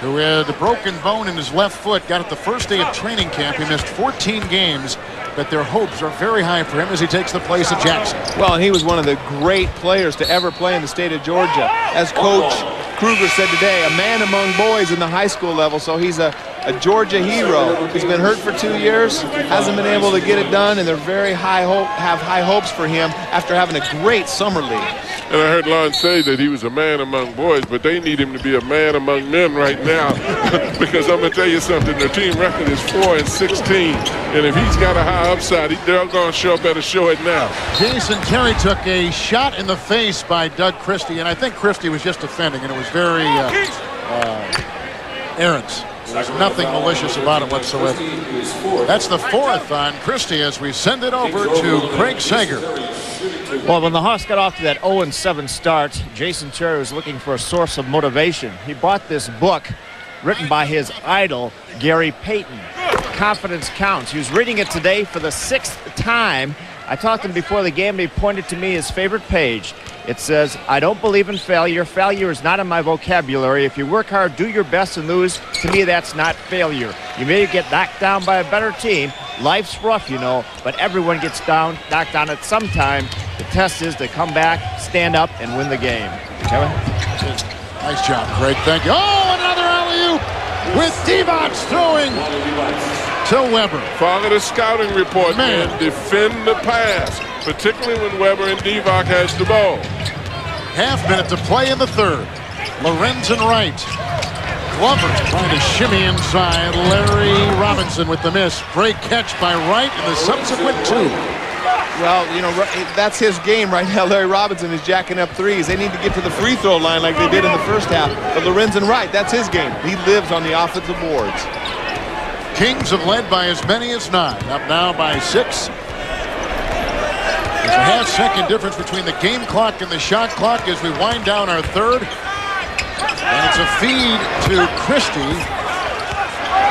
who had a broken bone in his left foot, got it the first day of training camp. He missed 14 games, but their hopes are very high for him as he takes the place of Jackson. Well, and he was one of the great players to ever play in the state of Georgia. As Coach Kruger said today, a man among boys in the high school level, so he's a Georgia hero. He's been hurt for 2 years, hasn't been able to get it done, and they're very have high hopes for him after having a great summer league. And I heard Lon say that he was a man among boys, but they need him to be a man among men right now because I'm going to tell you something. Their team record is 4-16, and if he's got a high upside, they're going to better show it now. Jason Terry took a shot in the face by Doug Christie, and I think Christie was just defending, and it was very errant. There's nothing malicious about it whatsoever. That's the 4th on Christie as we send it over to Craig Sager. Well, when the Hawks got off to that 0-7 start, Jason Terry was looking for a source of motivation. He bought this book written by his idol, Gary Payton, Confidence Counts. He was reading it today for the 6th time. I talked to him before the game, and he pointed to me his favorite page. It says, I don't believe in failure. Failure is not in my vocabulary. If you work hard, do your best, and lose, to me, that's not failure. You may get knocked down by a better team. Life's rough, you know, but everyone gets knocked down at some time. The test is to come back, stand up, and win the game. Kevin? Nice job, Craig. Thank you. Oh, another alley-oop with Divac throwing to Weber. Follow the scouting report, man. Defend the pass, particularly when Weber and Divac has the ball. Half minute to play in the 3rd. Lorenzen right. Glover trying to shimmy inside. Larry Robinson with the miss. Great catch by Wright in the subsequent 2. Well, you know, that's his game right now. Larry Robinson is jacking up threes. They need to get to the free throw line like they did in the first half. But Lorenzen Wright, that's his game. He lives on the offensive boards. Kings have led by as many as 9. Up now by 6. There's a half-second difference between the game clock and the shot clock as we wind down our 3rd. And it's a feed to Christie.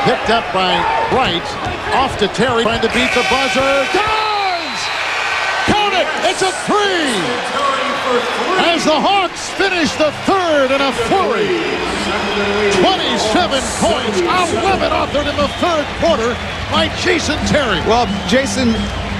Picked up by Wright. Off to Terry. Trying to beat the buzzer. Does! Count it! It's a 3! As the Hawks finish the 3rd in a flurry. 27 points. 11 authored in the 3rd quarter by Jason Terry. Well, Jason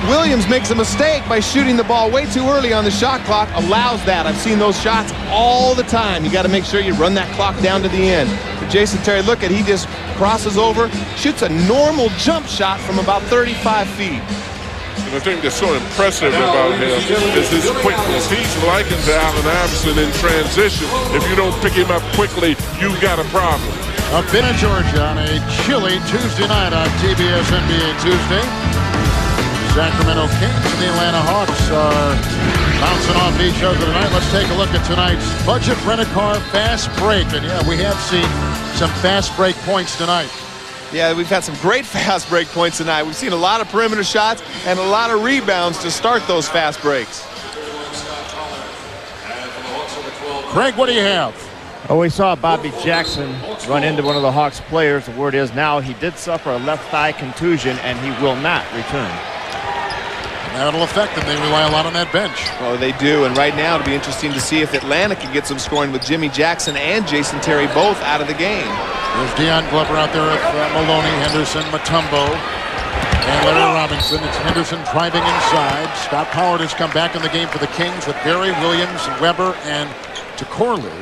Williams makes a mistake by shooting the ball way too early on the shot clock. Allows that. I've seen those shots all the time. You got to make sure you run that clock down to the end. But Jason Terry, look at, he just crosses over, shoots a normal jump shot from about 35 feet. And the thing that's so impressive about him is his quickness. He's likened to Allen Iverson in transition. If you don't pick him up quickly, you've got a problem. A bit of Georgia on a chilly Tuesday night on TBS NBA Tuesday. Sacramento Kings and the Atlanta Hawks are bouncing off each other tonight. Let's take a look at tonight's Budget Rent-A-Car Fast Break. And yeah, we have seen some fast break points tonight. Yeah, we've had some great fast break points tonight. We've seen a lot of perimeter shots and a lot of rebounds to start those fast breaks. Craig, what do you have? Oh, we saw Bobby Jackson run into one of the Hawks players. The word is now he did suffer a left thigh contusion and he will not return. That'll affect them. They rely a lot on that bench. Oh, they do. And right now it'll be interesting to see if Atlanta can get some scoring with Jimmy Jackson and Jason Terry both out of the game. There's Deion Glover out there with Maloney, Henderson, Mutombo, and Larry Robinson. It's Henderson driving inside. Scott Howard has come back in the game for the Kings with Barry, Williams, Weber, and Tekorlu.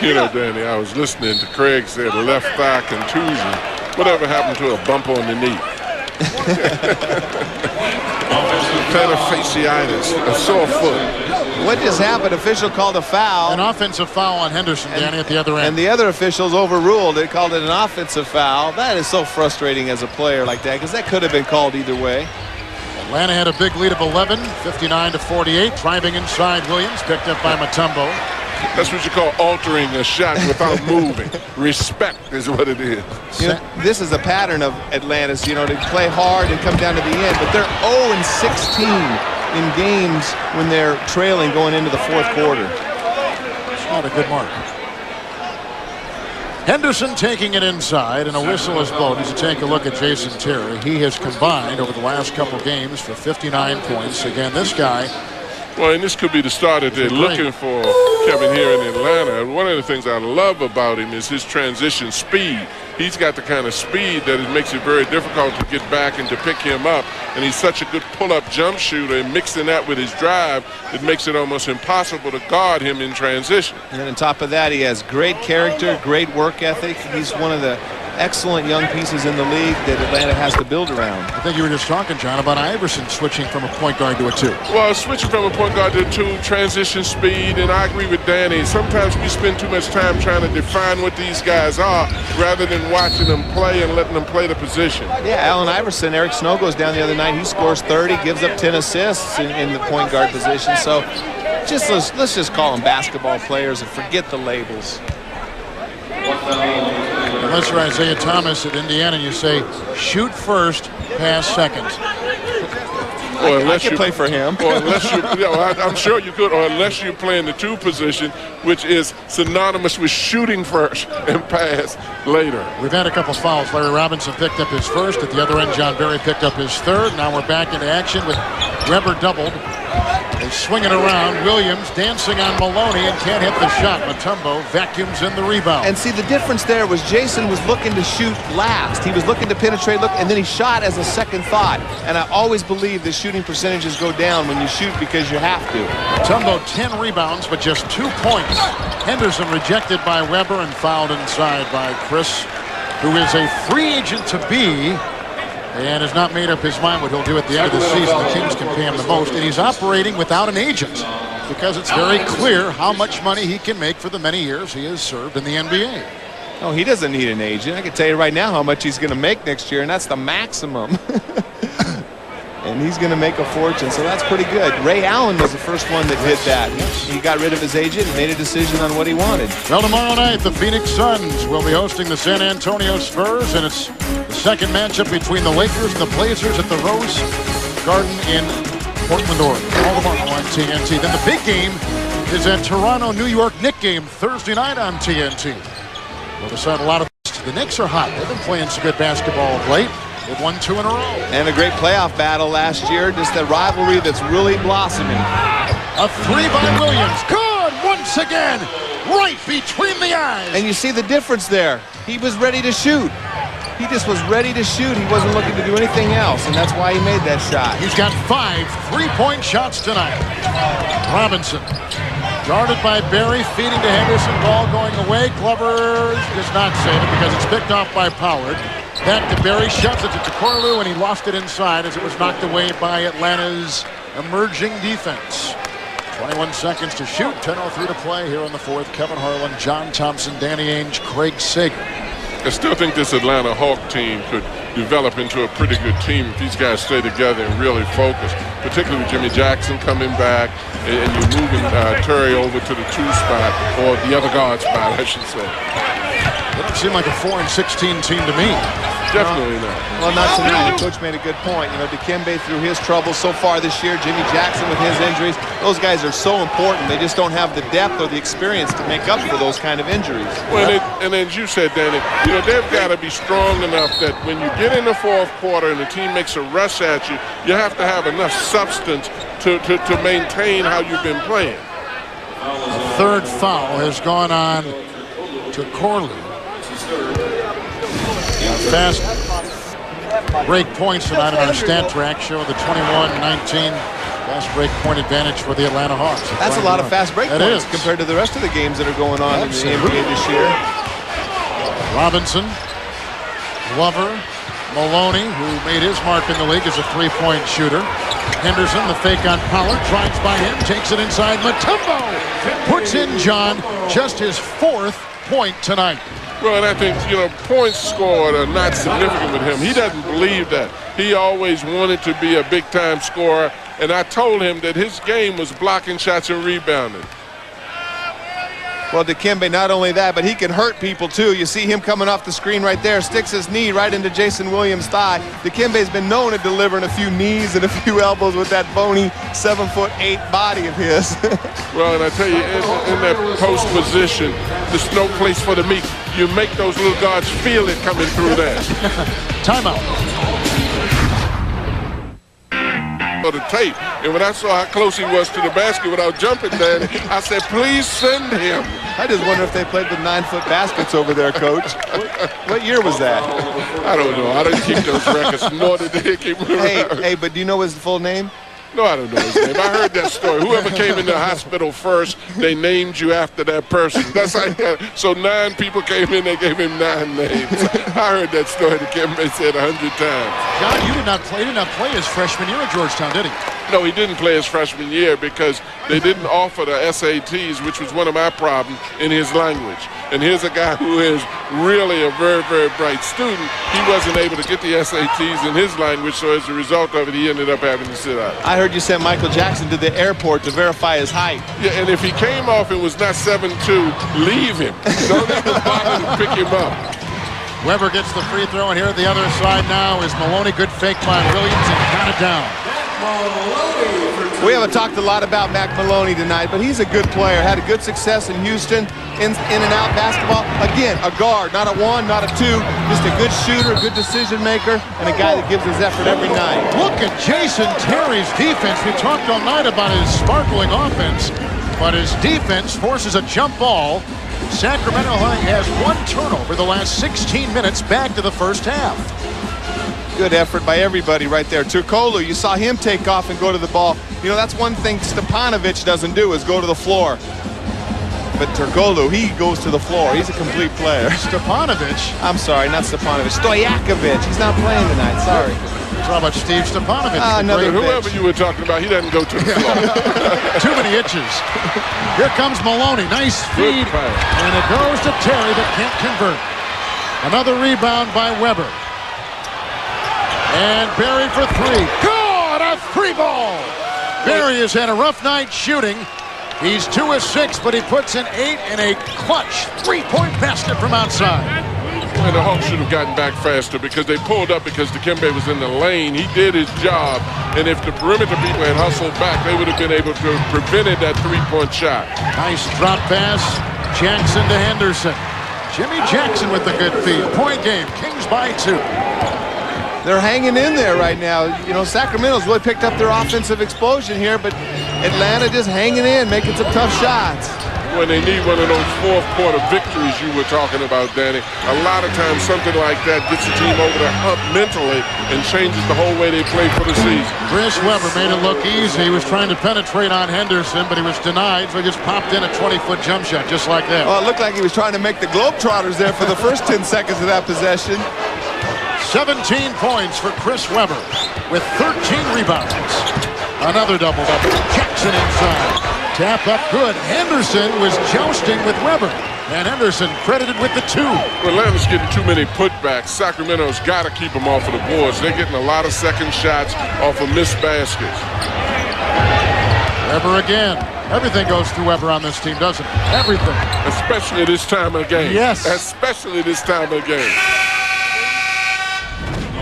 You know, Danny, I was listening to Craig say the left thigh contusion. Whatever happened to a bump on the knee? Plantar fasciitis, a sore foot. What just happened? Official called a foul. An offensive foul on Henderson, Danny, at the other end. And the other officials overruled. They called it an offensive foul. That is so frustrating as a player like that because that could have been called either way. Atlanta had a big lead of 11, 59-48. Driving inside, Williams picked up by Mutombo. That's what you call altering a shot without moving. Respect is what it is. You know, this is a pattern of Atlanta's, you know, to play hard and come down to the end, but they're 0-16 in games when they're trailing going into the 4th quarter. It's not a good mark. Henderson taking it inside, and a whistle is blown as you take a look at Jason Terry. He has combined over the last couple games for 59 points. Again, this guy. Well, and this could be the starter they're looking for, Kevin, here in Atlanta. One of the things I love about him is his transition speed. He's got the kind of speed that it makes it very difficult to get back and to pick him up. And he's such a good pull-up jump shooter, and mixing that with his drive, it makes it almost impossible to guard him in transition. And on top of that, he has great character, great work ethic. He's one of the excellent young pieces in the league that Atlanta has to build around. I think you were just talking, John, about Iverson switching from a point guard to a 2. Well, switching from a point guard to a 2, transition speed, and I agree with Danny. Sometimes we spend too much time trying to define what these guys are rather than watching them play and letting them play the position. Yeah, Allen Iverson, Eric Snow goes down the other night. He scores 30, gives up 10 assists in the point guard position. So let's just call them basketball players and forget the labels. Unless you're Isaiah Thomas at Indiana and you say, shoot first, pass second. Or unless I can play for him. Or unless you, I'm sure you could, or unless you play in the 2 position, which is synonymous with shooting first and pass later. We've had a couple fouls. Larry Robinson picked up his first. At the other end, John Berry picked up his third. Now we're back into action with Weber doubled. They swing it around. Williams dancing on Maloney and can't hit the shot. Mutombo vacuums in the rebound. And see, the difference there was Jason was looking to shoot last. He was looking to penetrate, and then he shot as a second thought. And I always believe that shooting percentages go down when you shoot because you have to. Mutombo 10 rebounds, but just 2 points. Henderson rejected by Weber and fouled inside by Chris, who is a free agent to be. And has not made up his mind what he'll do at the end of the season. The Kings can pay him the most. And he's operating without an agent because it's very clear how much money he can make for the many years he has served in the NBA. Oh, he doesn't need an agent. I can tell you right now how much he's going to make next year, and that's the maximum. And he's going to make a fortune, so that's pretty good. Ray Allen was the first one that did that. He got rid of his agent and made a decision on what he wanted. Well, tomorrow night, the Phoenix Suns will be hosting the San Antonio Spurs, and it's the second matchup between the Lakers and the Blazers at the Rose Garden in Portland, Oregon. All tomorrow on TNT. Then the big game is that Toronto-New York Knicks game Thursday night on TNT. We'll decide a lot of the Knicks are hot. They've been playing some good basketball of late. They've won 2 in a row. And a great playoff battle last year. Just that rivalry that's really blossoming. A 3 by Williams. Good once again. Right between the eyes. And you see the difference there. He was ready to shoot. He just was ready to shoot. He wasn't looking to do anything else, and that's why he made that shot. He's got 5 3-point shots tonight. Robinson. Guarded by Berry, feeding to Henderson. Ball going away. Glover does not save it because it's picked off by Pollard. Back to Berry, shoves it to Corlew, and he lost it inside as it was knocked away by Atlanta's emerging defense. 21 seconds to shoot, 10:03 to play here in the fourth. Kevin Harlan, John Thompson, Danny Ainge, Craig Sager. I still think this Atlanta Hawk team could develop into a pretty good team if these guys stay together and really focus, particularly with Jimmy Jackson coming back and you're moving Terry over to the 2 spot, or the other guard spot, I should say. They don't seem like a 4-16 team to me. Definitely not. Well, not tonight. The coach made a good point. You know, Dikembe through his troubles so far this year. Jimmy Jackson with his injuries. Those guys are so important. They just don't have the depth or the experience to make up for those kind of injuries. Well, and as you said, Danny, you know, they've got to be strong enough that when you get in the fourth quarter and the team makes a rush at you, you have to have enough substance to maintain how you've been playing. The third foul has gone on to Corlew. Fast break points tonight on our stat track show the 21-19 fast break point advantage for the Atlanta Hawks. That's a lot of fast break points is compared to the rest of the games that are going on in the NBA this year. Robinson, Glover, Maloney, who made his mark in the league as a 3-point shooter. Henderson, the fake on Pollard, drives by him, takes it inside. Mutombo puts in John, just his 4th point tonight. Well, and I think, you know, points scored are not significant with him. He doesn't believe that. He always wanted to be a big-time scorer, and I told him that his game was blocking shots and rebounding. Well, Dikembe, not only that, but he can hurt people, too. You see him coming off the screen right there, sticks his knee right into Jason Williams' thigh. Dikembe's been known at delivering a few knees and a few elbows with that bony 7'8" body of his. Well, and I tell you, in that post position, there's no place for the meat. You make those little guards feel it coming through there. Timeout. For the tape, and when I saw how close he was to the basket without jumping there, I said, please send him. I just wonder if they played with 9-foot baskets over there, Coach. What year was that? I don't know. I didn't keep those records, nor did they keep them around. Hey, but do you know his full name? No, I don't know his name. I heard that story. Whoever came in the hospital first, they named you after that person. That's how. So 9 people came in, they gave him 9 names. I heard that story that Kevin said 100 times. John, you did not play his freshman year at Georgetown, did he? No, he didn't play his freshman year because they didn't offer the SATs, which was one of my problems, in his language. And here's a guy who is really a very, very bright student. He wasn't able to get the SATs in his language, so as a result of it, he ended up having to sit out. I heard you sent Michael Jackson to the airport to verify his height. Yeah, and if he came off and was not 7'2", leave him. Don't ever bother to pick him up. Weber gets the free throw, and here at the other side now is Maloney. Good fake by Williams and counted down. We haven't talked a lot about Mac Maloney tonight, but he's a good player. Had a good success in Houston, in and out basketball. Again, a guard, not a 1, not a 2. Just a good shooter, good decision maker, and a guy that gives his effort every night. Look at Jason Terry's defense. We talked all night about his sparkling offense, but his defense forces a jump ball. Sacramento has 1 turnover the last 16 minutes back to the first half. Good effort by everybody right there. Turkoglu, you saw him take off and go to the ball. You know, that's one thing Stepanovic doesn't do, is go to the floor. But Turkoglu, he goes to the floor. He's a complete player. Stepanovic? I'm sorry, not Stepanovic. Stojakovic. He's not playing tonight. Sorry. How about Steve Stepanovic? Whoever you were talking about, he doesn't go to the floor. Too many itches. Here comes Maloney. Nice feed. And it goes to Terry, but can't convert. Another rebound by Weber. And Barry for 3. Good! A 3-ball! Barry has had a rough night shooting. He's 2 of 6, but he puts in 8 in a clutch 3-point basket from outside. And the Hawks should have gotten back faster because they pulled up because Dikembe was in the lane. He did his job, and if the perimeter people had hustled back, they would have been able to have prevented that 3-point shot. Nice drop pass. Jackson to Henderson. Jimmy Jackson with the good feed. Point game. Kings by 2. They're hanging in there right now. You know, Sacramento's really picked up their offensive explosion here, but Atlanta just hanging in, making some tough shots. When they need one of those fourth-quarter victories you were talking about, Danny, a lot of times something like that gets the team over the hump mentally and changes the whole way they play for the season. Chris Weber made it look easy. He was trying to penetrate on Henderson, but he was denied, so he just popped in a 20-foot jump shot just like that. Well, it looked like he was trying to make the Globetrotters there for the first 10 seconds of that possession. 17 points for Chris Weber with 13 rebounds. Another double-double. Jackson inside. Tap up good. Henderson was jousting with Weber. And Henderson credited with the 2. Atlanta's getting too many putbacks. Sacramento's got to keep them off of the boards. They're getting a lot of second shots off of missed baskets. Weber again. Everything goes through Weber on this team, doesn't it? Everything. Especially this time of the game. Yes. Especially this time of the game.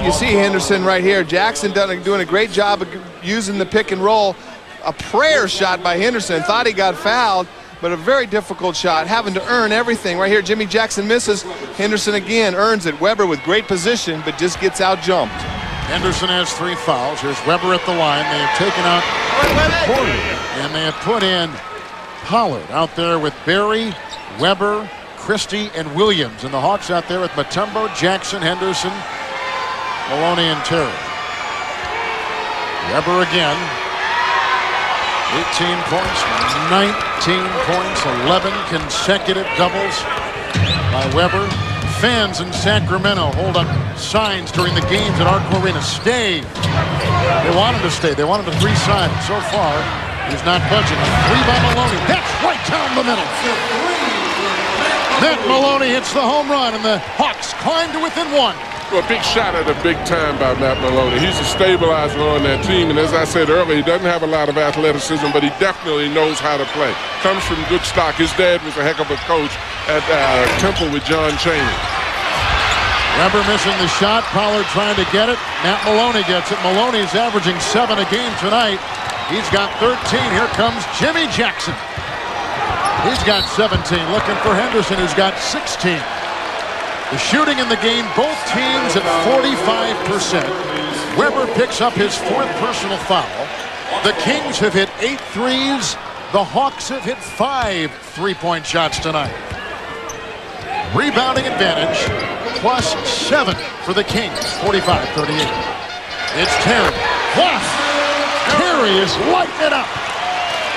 You see Henderson right here. Jackson doing a great job of using the pick and roll. A prayer shot by Henderson. Thought he got fouled, but a very difficult shot. Having to earn everything. Right here, Jimmy Jackson misses. Henderson again earns it. Weber with great position, but just gets out jumped. Henderson has 3 fouls. Here's Weber at the line. They have taken out Porter, and they have put in Pollard out there with Barry, Weber, Christie, and Williams. And the Hawks out there with Mutombo, Jackson, Henderson, Maloney, and Terry. Weber again. 18 points, 19 points, 11 consecutive doubles by Weber. Fans in Sacramento hold up signs during the games at Arco Arena. Stay. They want him to stay. They want him to re-sign. So far, he's not budging. 3 by Maloney. That's right down the middle. Then Maloney hits the home run, and the Hawks climb to within 1. Well, a big shot at a big time by Matt Maloney. He's a stabilizer on that team, and as I said earlier, he doesn't have a lot of athleticism, but he definitely knows how to play. Comes from good stock. His dad was a heck of a coach at Temple with John Chaney. Weber missing the shot. Pollard trying to get it. Matt Maloney gets it. Maloney's averaging 7 a game tonight. He's got 13. Here comes Jimmy Jackson. He's got 17. Looking for Henderson, who's got 16. The shooting in the game, both teams at 45%. Weber picks up his 4th personal foul. The Kings have hit 8 threes. The Hawks have hit 5 3-point shots tonight. Rebounding advantage, plus 7 for the Kings, 45-38. It's Terry. Plus, Terry is lighting it up.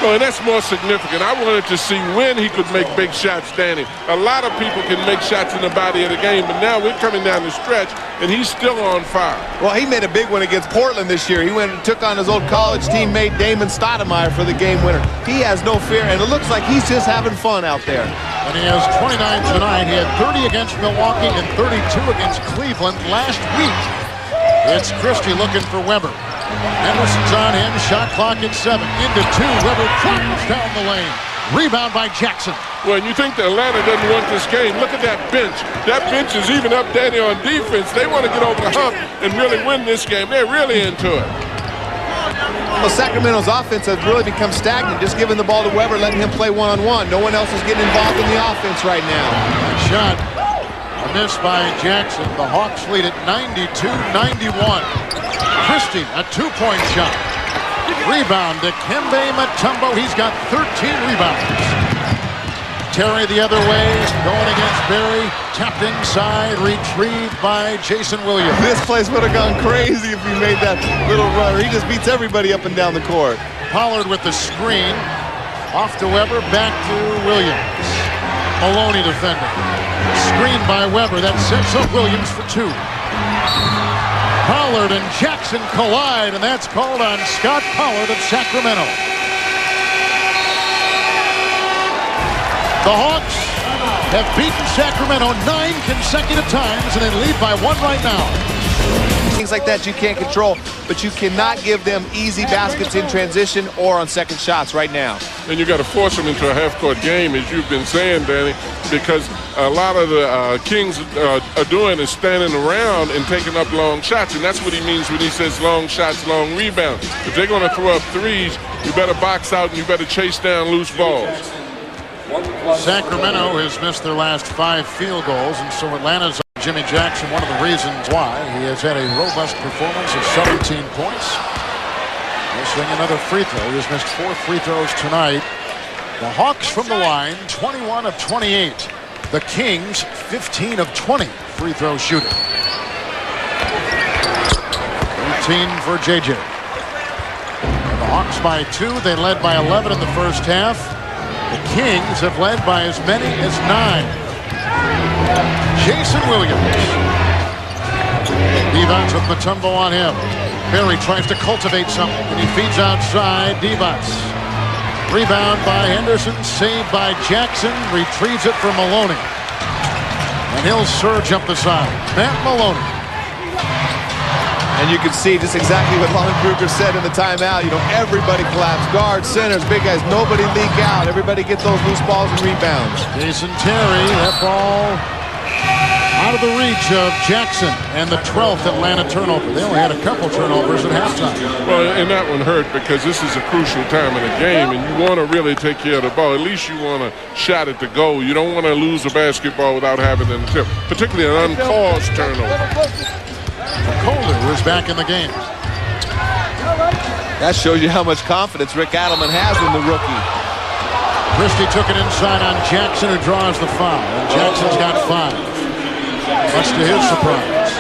Well, and that's more significant. I wanted to see when he could make big shots, Danny. A lot of people can make shots in the body of the game, but now we're coming down the stretch, and he's still on fire. Well, he made a big one against Portland this year. He went and took on his old college teammate Damon Stoudemire for the game winner. He has no fear, and it looks like he's just having fun out there. And he has 29 tonight. He had 30 against Milwaukee and 32 against Cleveland last week. It's Christie looking for Weber. Henderson's on him. Shot clock at 7. Into 2. Weber climbs down the lane. Rebound by Jackson. Well, you think that Atlanta doesn't want this game. Look at that bench. That bench is even up Danny on defense. They want to get over the hump and really win this game. They're really into it. Well, Sacramento's offense has really become stagnant, just giving the ball to Weber, letting him play one-on-one. No one else is getting involved in the offense right now. Shot missed by Jackson. The Hawks lead at 92-91. Christie, a two-point shot. Rebound to Kembe Mutombo. He's got 13 rebounds. Terry the other way, going against Barry. Tapped inside, retrieved by Jason Williams. This place would have gone crazy if he made that little run. He just beats everybody up and down the court. Pollard with the screen. Off to Weber, back to Williams. Maloney defending. Screen by Weber. That sets up Williams for two. Pollard and Jackson collide, and that's called on Scott Pollard of Sacramento. The Hawks have beaten Sacramento 9 consecutive times, and they lead by one right now. Things like that you can't control, but you cannot give them easy baskets in transition or on second shots right now. And you got to force them into a half-court game, as you've been saying, Danny, because a lot of the Kings are doing is standing around and taking up long shots, and that's what he means when he says long shots, long rebounds. If they're going to throw up threes, you better box out and you better chase down loose balls. Sacramento has missed their last 5 field goals, and so Atlanta's Jimmy Jackson, one of the reasons why. He has had a robust performance of 17 points. Missing another free throw. He has missed 4 free throws tonight. The Hawks from the line, 21 of 28. The Kings, 15 of 20 free throw shooting. 18 for JJ. The Hawks by 2. They led by 11 in the first half. The Kings have led by as many as 9. Jason Williams. Divac with Mutombo on him. Barry tries to cultivate something, and he feeds outside. Divac. Rebound by Henderson. Saved by Jackson. Retrieves it for Maloney. And he'll surge up the side. Matt Maloney. And you can see just exactly what Lon Kruger said in the timeout. You know, everybody collapse. Guards, centers, big guys. Nobody leak out. Everybody get those loose balls and rebounds. Jason Terry, that ball out of the reach of Jackson, and the 12th Atlanta turnover. They only had a couple turnovers at halftime. Well, and that one hurt because this is a crucial time in the game, and you want to really take care of the ball. At least you want to shot at the goal. You don't want to lose a basketball without having an attempt, particularly an uncaused turnover. Calder was back in the game. That shows you how much confidence Rick Adelman has in the rookie. Christie took it inside on Jackson, who draws the foul. And Jackson's got 5. Much to his surprise.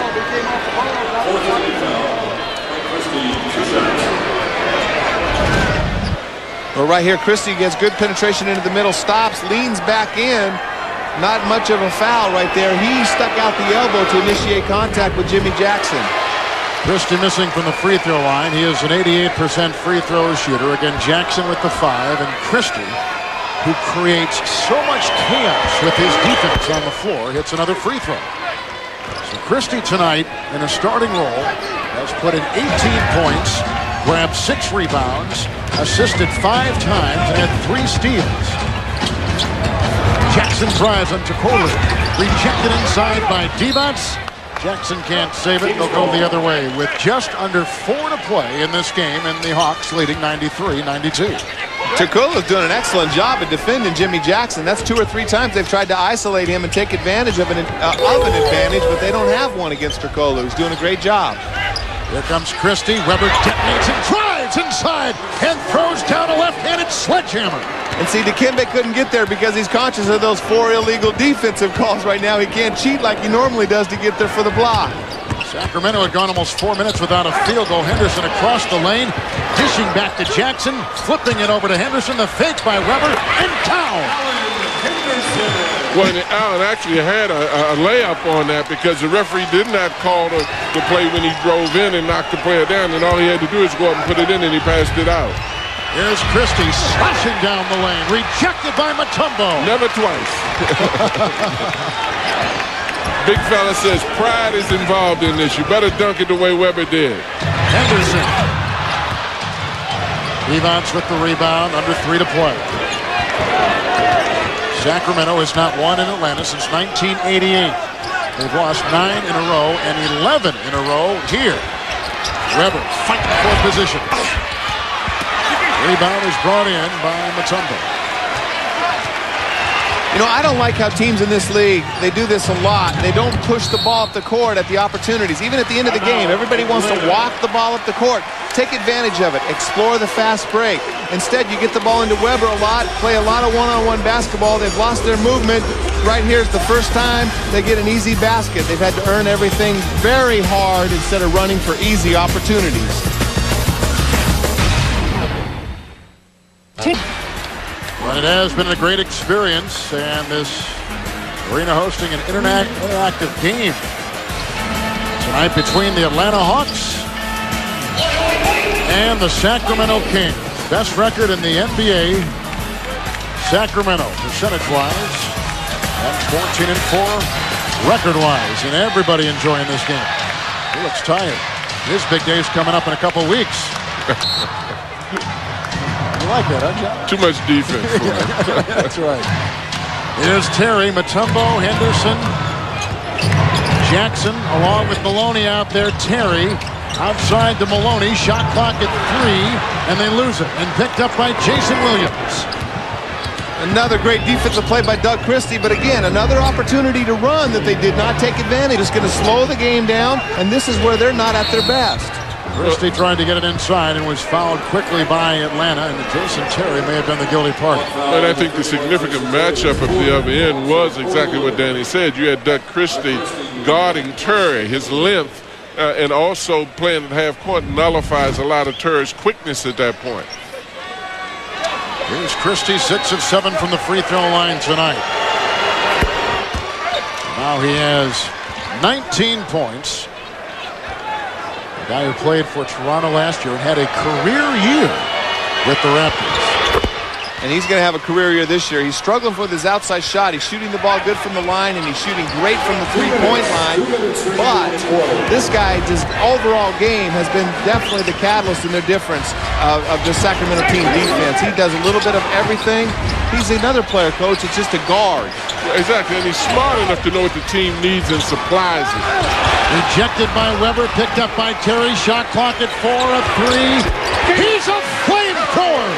Well, right here, Christie gets good penetration into the middle, stops, leans back in. Not much of a foul right there. He stuck out the elbow to initiate contact with Jimmy Jackson. Christie missing from the free throw line. He is an 88% free throw shooter. Again, Jackson with the 5, and Christie, who creates so much chaos with his defense on the floor, hits another free throw. So Christie tonight, in a starting role, has put in 18 points, grabbed 6 rebounds, assisted 5 times, and had 3 steals. Jackson drives on Coley. Rejected inside by Divac. Jackson can't save it. They'll go the other way with just under 4 to play in this game, and the Hawks leading 93-92. Turkoglu's doing an excellent job of defending Jimmy Jackson. That's 2 or 3 times they've tried to isolate him and take advantage of an advantage, but they don't have one against Turkoglu. He's doing a great job. Here comes Christie. Weber detonates and drives inside and throws down a left-handed sledgehammer. And see, Dikembe couldn't get there because he's conscious of those 4 illegal defensive calls right now. He can't cheat like he normally does to get there for the block. Sacramento had gone almost 4 minutes without a field goal. Henderson across the lane, dishing back to Jackson, flipping it over to Henderson. The fake by Weber, and down. Well, Allen actually had a layup on that because the referee did not call the play when he drove in and knocked the player down, and all he had to do is go up and put it in, and he passed it out. Here's Christie slashing down the lane, rejected by Mutombo. Never twice. Big fella says pride is involved in this. You better dunk it the way Weber did. Henderson. Divac with the rebound, under 3 to play. Sacramento has not won in Atlanta since 1988. They've lost 9 in a row and 11 in a row here. Weber fighting for position. Rebound is brought in by Mutombo. You know, I don't like how teams in this league, they do this a lot. They don't push the ball up the court at the opportunities. Even at the end of the game, everybody wants to walk the ball up the court. Take advantage of it. Explore the fast break. Instead, you get the ball into Weber a lot, play a lot of one-on-one basketball. They've lost their movement. Right here is the first time they get an easy basket. They've had to earn everything very hard instead of running for easy opportunities. Well, it has been a great experience, and this arena hosting an interactive game tonight between the Atlanta Hawks and the Sacramento Kings. Best record in the NBA, Sacramento, percentage-wise, and 14-4 record-wise, and everybody enjoying this game. He looks tired. His big day's coming up in a couple weeks. You like that, huh, John? Too much defense for him. That's right. Here's Terry, Mutombo, Henderson, Jackson, along with Maloney out there. Terry outside to Maloney. Shot clock at 3, and they lose it. And picked up by Jason Williams. Another great defensive play by Doug Christie, but again, another opportunity to run that they did not take advantage. It's going to slow the game down, and this is where they're not at their best. Christie tried to get it inside and was fouled quickly by Atlanta, and Jason Terry may have been the guilty party. And I think the significant matchup at the other end was exactly what Danny said. You had Doug Christie guarding Terry. His length and also playing at half court nullifies a lot of Terry's quickness at that point. Here's Christie, 6 of 7 from the free throw line tonight. Now he has 19 points. The guy who played for Toronto last year and had a career year with the Raptors. And he's going to have a career year this year. He's struggling with his outside shot. He's shooting the ball good from the line, and he's shooting great from the three-point line. But this guy, just overall game, has been definitely the catalyst in their difference of the Sacramento team defense. He does a little bit of everything. He's another player, Coach. It's just a guard. Exactly, and he's smart enough to know what the team needs and supplies it. Rejected by Weber, picked up by Terry. Shot clock at 4, a 3. He's a flamethrower.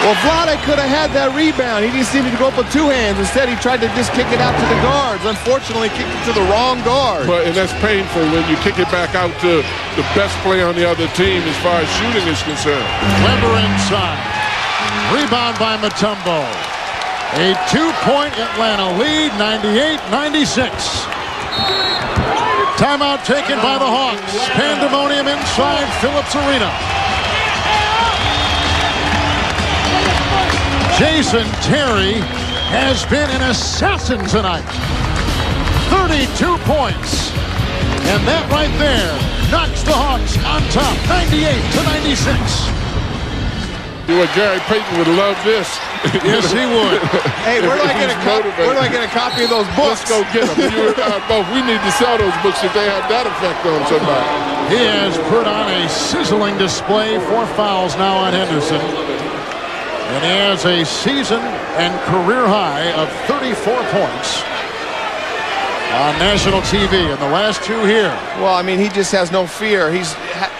Well, Vlade could have had that rebound. He just needed to go up with 2 hands. Instead, he tried to just kick it out to the guards. Unfortunately, kicked it to the wrong guard. And that's painful when you kick it back out to the best player on the other team as far as shooting is concerned. Weber inside. Rebound by Mutombo. A 2-point Atlanta lead, 98-96. Timeout taken by the Hawks. Pandemonium inside Phillips Arena. Jason Terry has been an assassin tonight. 32 points. And that right there knocks the Hawks on top, 98-96. You know, Gary Payton would love this. Yes, he would. Hey, where do I get a copy of those books? Let's go get them. Both. We need to sell those books if they have that effect on somebody. He has put on a sizzling display. 4 fouls now on Henderson. And he has a season and career high of 34 points on national TV in the last 2 here. Well, I mean, he just has no fear. He's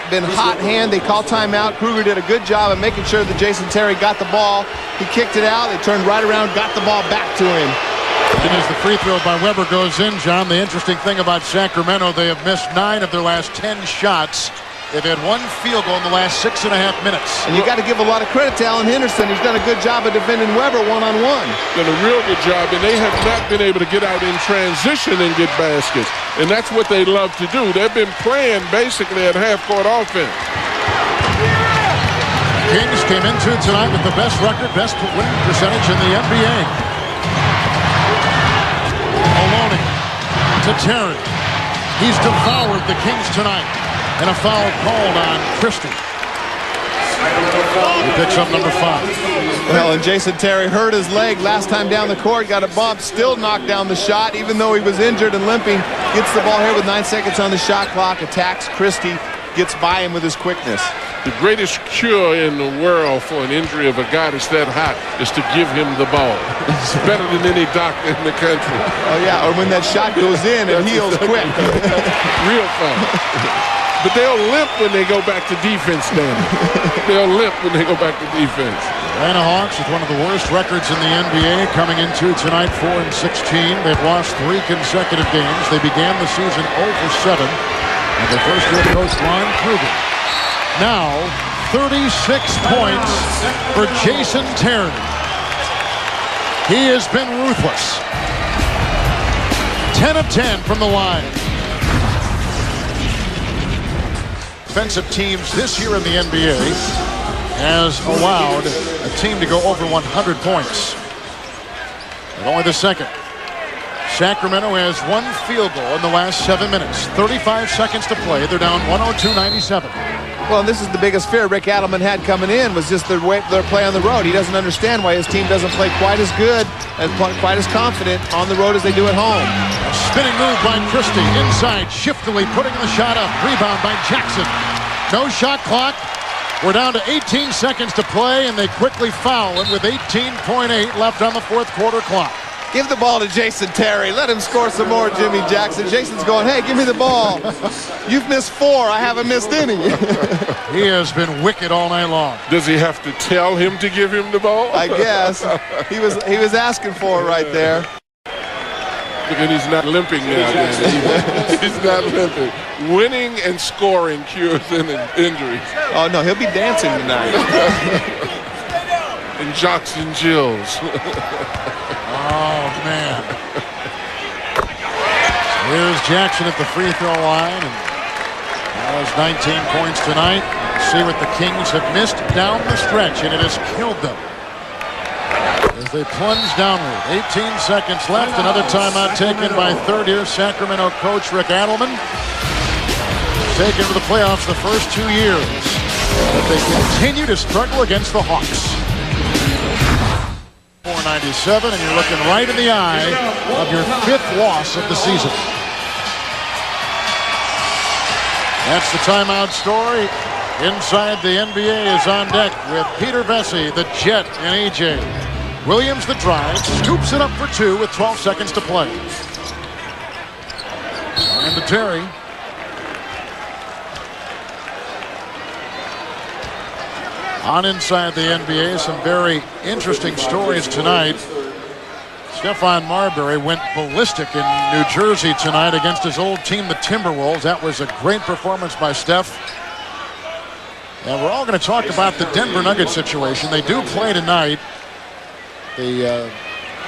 been hot hand. They called timeout. Kruger did a good job of making sure that Jason Terry got the ball. He kicked it out. They turned right around, got the ball back to him. And as the free throw by Weber goes in, John, the interesting thing about Sacramento, they have missed 9 of their last 10 shots. They've had 1 field goal in the last 6.5 minutes. And you got to give a lot of credit to Alan Henderson. He's done a good job of defending Weber one-on-one. Done a real good job, and they have not been able to get out in transition and get baskets. And that's what they love to do. They've been playing basically at half-court offense. Kings came into tonight with the best record, best winning percentage in the NBA. Maloney to Terry. He's devoured the Kings tonight. And a foul called on Christie. He picks up number 5. Well, and Jason Terry hurt his leg last time down the court, got a bump, still knocked down the shot, even though he was injured and limping. Gets the ball here with 9 seconds on the shot clock, attacks Christie, gets by him with his quickness. The greatest cure in the world for an injury of a guy that's that hot is to give him the ball. It's better than any doctor in the country. Oh, yeah, or when that shot goes in, it heals quick. Real fun. But they'll limp when they go back to defense, Danny. They'll limp when they go back to defense. Atlanta Hawks with one of the worst records in the NBA coming into tonight, 4-16. They've lost 3 consecutive games. They began the season 0-7. And the first year coach Ron Kruger. Now 36 points for Jason Terry. He has been ruthless. 10 of 10 from the line. Defensive teams this year in the NBA has allowed a team to go over 100 points. But only the second. Sacramento has 1 field goal in the last 7 minutes. 35 seconds to play. They're down 102-97. Well, and this is the biggest fear Rick Adelman had coming in, was just their play on the road. He doesn't understand why his team doesn't play quite as good and quite as confident on the road as they do at home. A spinning move by Christie. Inside, shiftily putting the shot up. Rebound by Jackson. No shot clock. We're down to 18 seconds to play, and they quickly foul him with 18.8 left on the fourth quarter clock. Give the ball to Jason Terry. Let him score some more, Jimmy Jackson. Jason's going, hey, give me the ball. You've missed 4. I haven't missed any. He has been wicked all night long. Does he have to tell him to give him the ball? I guess. He was asking for it right there. And he's not limping now, Danny. He's not limping. Winning and scoring cures injuries. Oh, no, he'll be dancing tonight. And jocks and jills. Oh, man. Here's Jackson at the free throw line. And that was 19 points tonight. See what the Kings have missed down the stretch, and it has killed them as they plunge downward. 18 seconds left. Another timeout taken by third-year Sacramento coach Rick Adelman. Taken to the playoffs the first 2 years. But they continue to struggle against the Hawks. 497, and you're looking right in the eye of your 5th loss of the season. That's the timeout story. Inside the NBA is on deck with Peter Vesey, the Jet, and A.J. Williams, the drive, scoops it up for 2 with 12 seconds to play. And to Terry. On Inside the NBA, some very interesting stories tonight. Stephon Marbury went ballistic in New Jersey tonight against his old team, the Timberwolves. That was a great performance by Steph. And we're all going to talk about the Denver Nuggets situation. They do play tonight.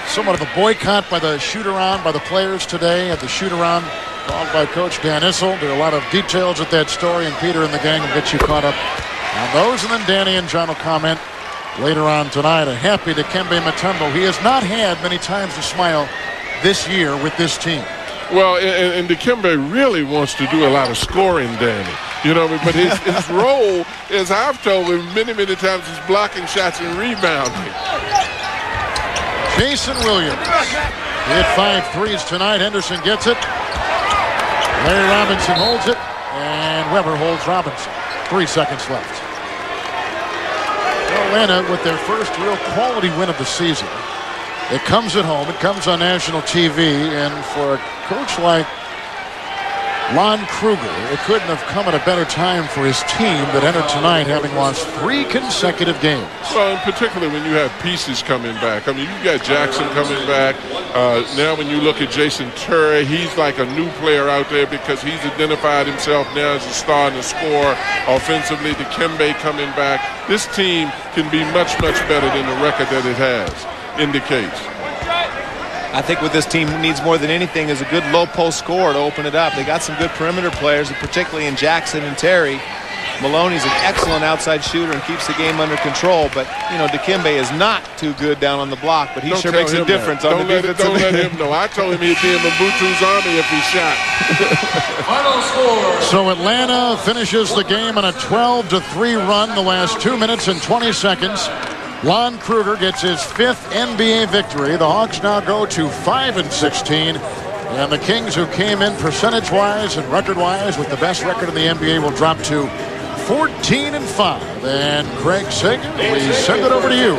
Somewhat of a boycott by the shoot-around by the players today at the shoot-around called by Coach Dan Issel. There are a lot of details at that story, and Peter and the gang will get you caught up on those, and then Danny and John will comment later on tonight. A happy Dikembe Mutombo. He has not had many times to smile this year with this team. Well, and Dikembe really wants to do a lot of scoring, Danny. You know, but his role, as I've told him many, many times, is blocking shots and rebounding. Jason Williams. He hit 5 threes tonight. Henderson gets it. Larry Robinson holds it. And Weber holds Robinson. 3 seconds left. Atlanta with their first real quality win of the season. It comes at home. It comes on national TV. And for a coach like Lon Kruger, it couldn't have come at a better time for his team that entered tonight having lost 3 consecutive games. Well, and particularly when you have pieces coming back. I mean, you've got Jackson coming back. Now when you look at Jason Terry, he's like a new player out there because he's identified himself now as a star and a scorer. Offensively, Dikembe coming back. This team can be much, much better than the record that it has indicates. I think what this team needs more than anything is a good low post scorer to open it up. They got some good perimeter players, particularly in Jackson and Terry. Maloney's an excellent outside shooter and keeps the game under control, but, you know, Dikembe is not too good down on the block, but he sure makes a difference on the defensive end. Don't let him know. I told him he'd be in Mobutu's army if he shot. Final score. So Atlanta finishes the game on a 12-3 run the last 2 minutes and 20 seconds. Lon Kruger gets his 5th NBA victory. The Hawks now go to 5-16. And the Kings, who came in percentage-wise and record-wise with the best record in the NBA, will drop to 14-5. And Craig Sagan, we send it over to you.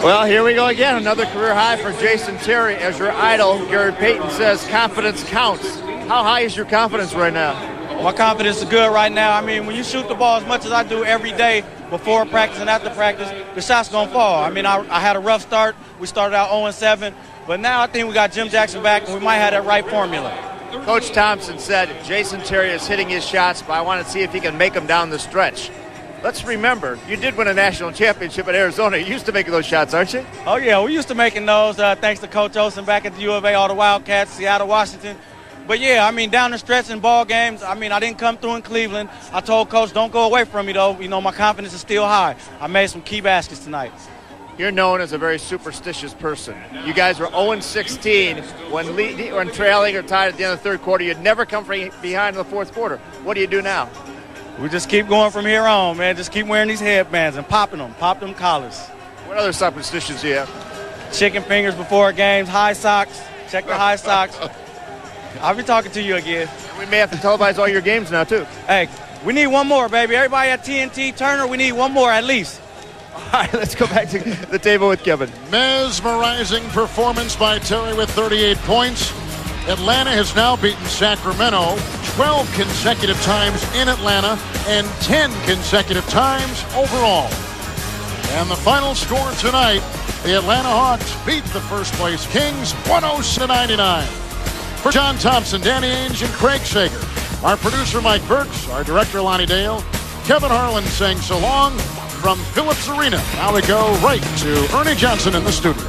Well, here we go again. Another career high for Jason Terry. As your idol, Gary Payton, says confidence counts. How high is your confidence right now? My confidence is good right now. I mean, when you shoot the ball as much as I do every day, before practice and after practice, the shot's going to fall. I mean, I had a rough start. We started out 0-7. But now I think we got Jim Jackson back, and we might have that right formula. Coach Thompson said Jason Terry is hitting his shots, but I want to see if he can make them down the stretch. Let's remember, you did win a national championship at Arizona. You used to make those shots, aren't you? Oh, yeah, we used to making those, thanks to Coach Olsen back at the U of A, all the Wildcats, Seattle, Washington. But, yeah, I mean, down the stretch in ball games, I mean, I didn't come through in Cleveland. I told Coach, don't go away from me, though. You know, my confidence is still high. I made some key baskets tonight. You're known as a very superstitious person. You guys were 0-16 when trailing or tied at the end of the third quarter. You'd never come from behind in the fourth quarter. What do you do now? We just keep going from here on, man. Just keep wearing these headbands and pop them collars. What other superstitions do you have? Chicken fingers before games, high socks. Check the high socks. I'll be talking to you again. We may have to televise all your games now, too. Hey, we need one more, baby. Everybody at TNT, Turner, we need one more at least. All right, let's go back to the table with Kevin. Mesmerizing performance by Terry with 38 points. Atlanta has now beaten Sacramento 12 consecutive times in Atlanta and 10 consecutive times overall. And the final score tonight, the Atlanta Hawks beat the first-place Kings 106-99. For John Thompson, Danny Ainge, and Craig Sager, our producer Mike Burks, our director Lonnie Dale, Kevin Harlan saying so long from Phillips Arena. Now we go right to Ernie Johnson in the studio.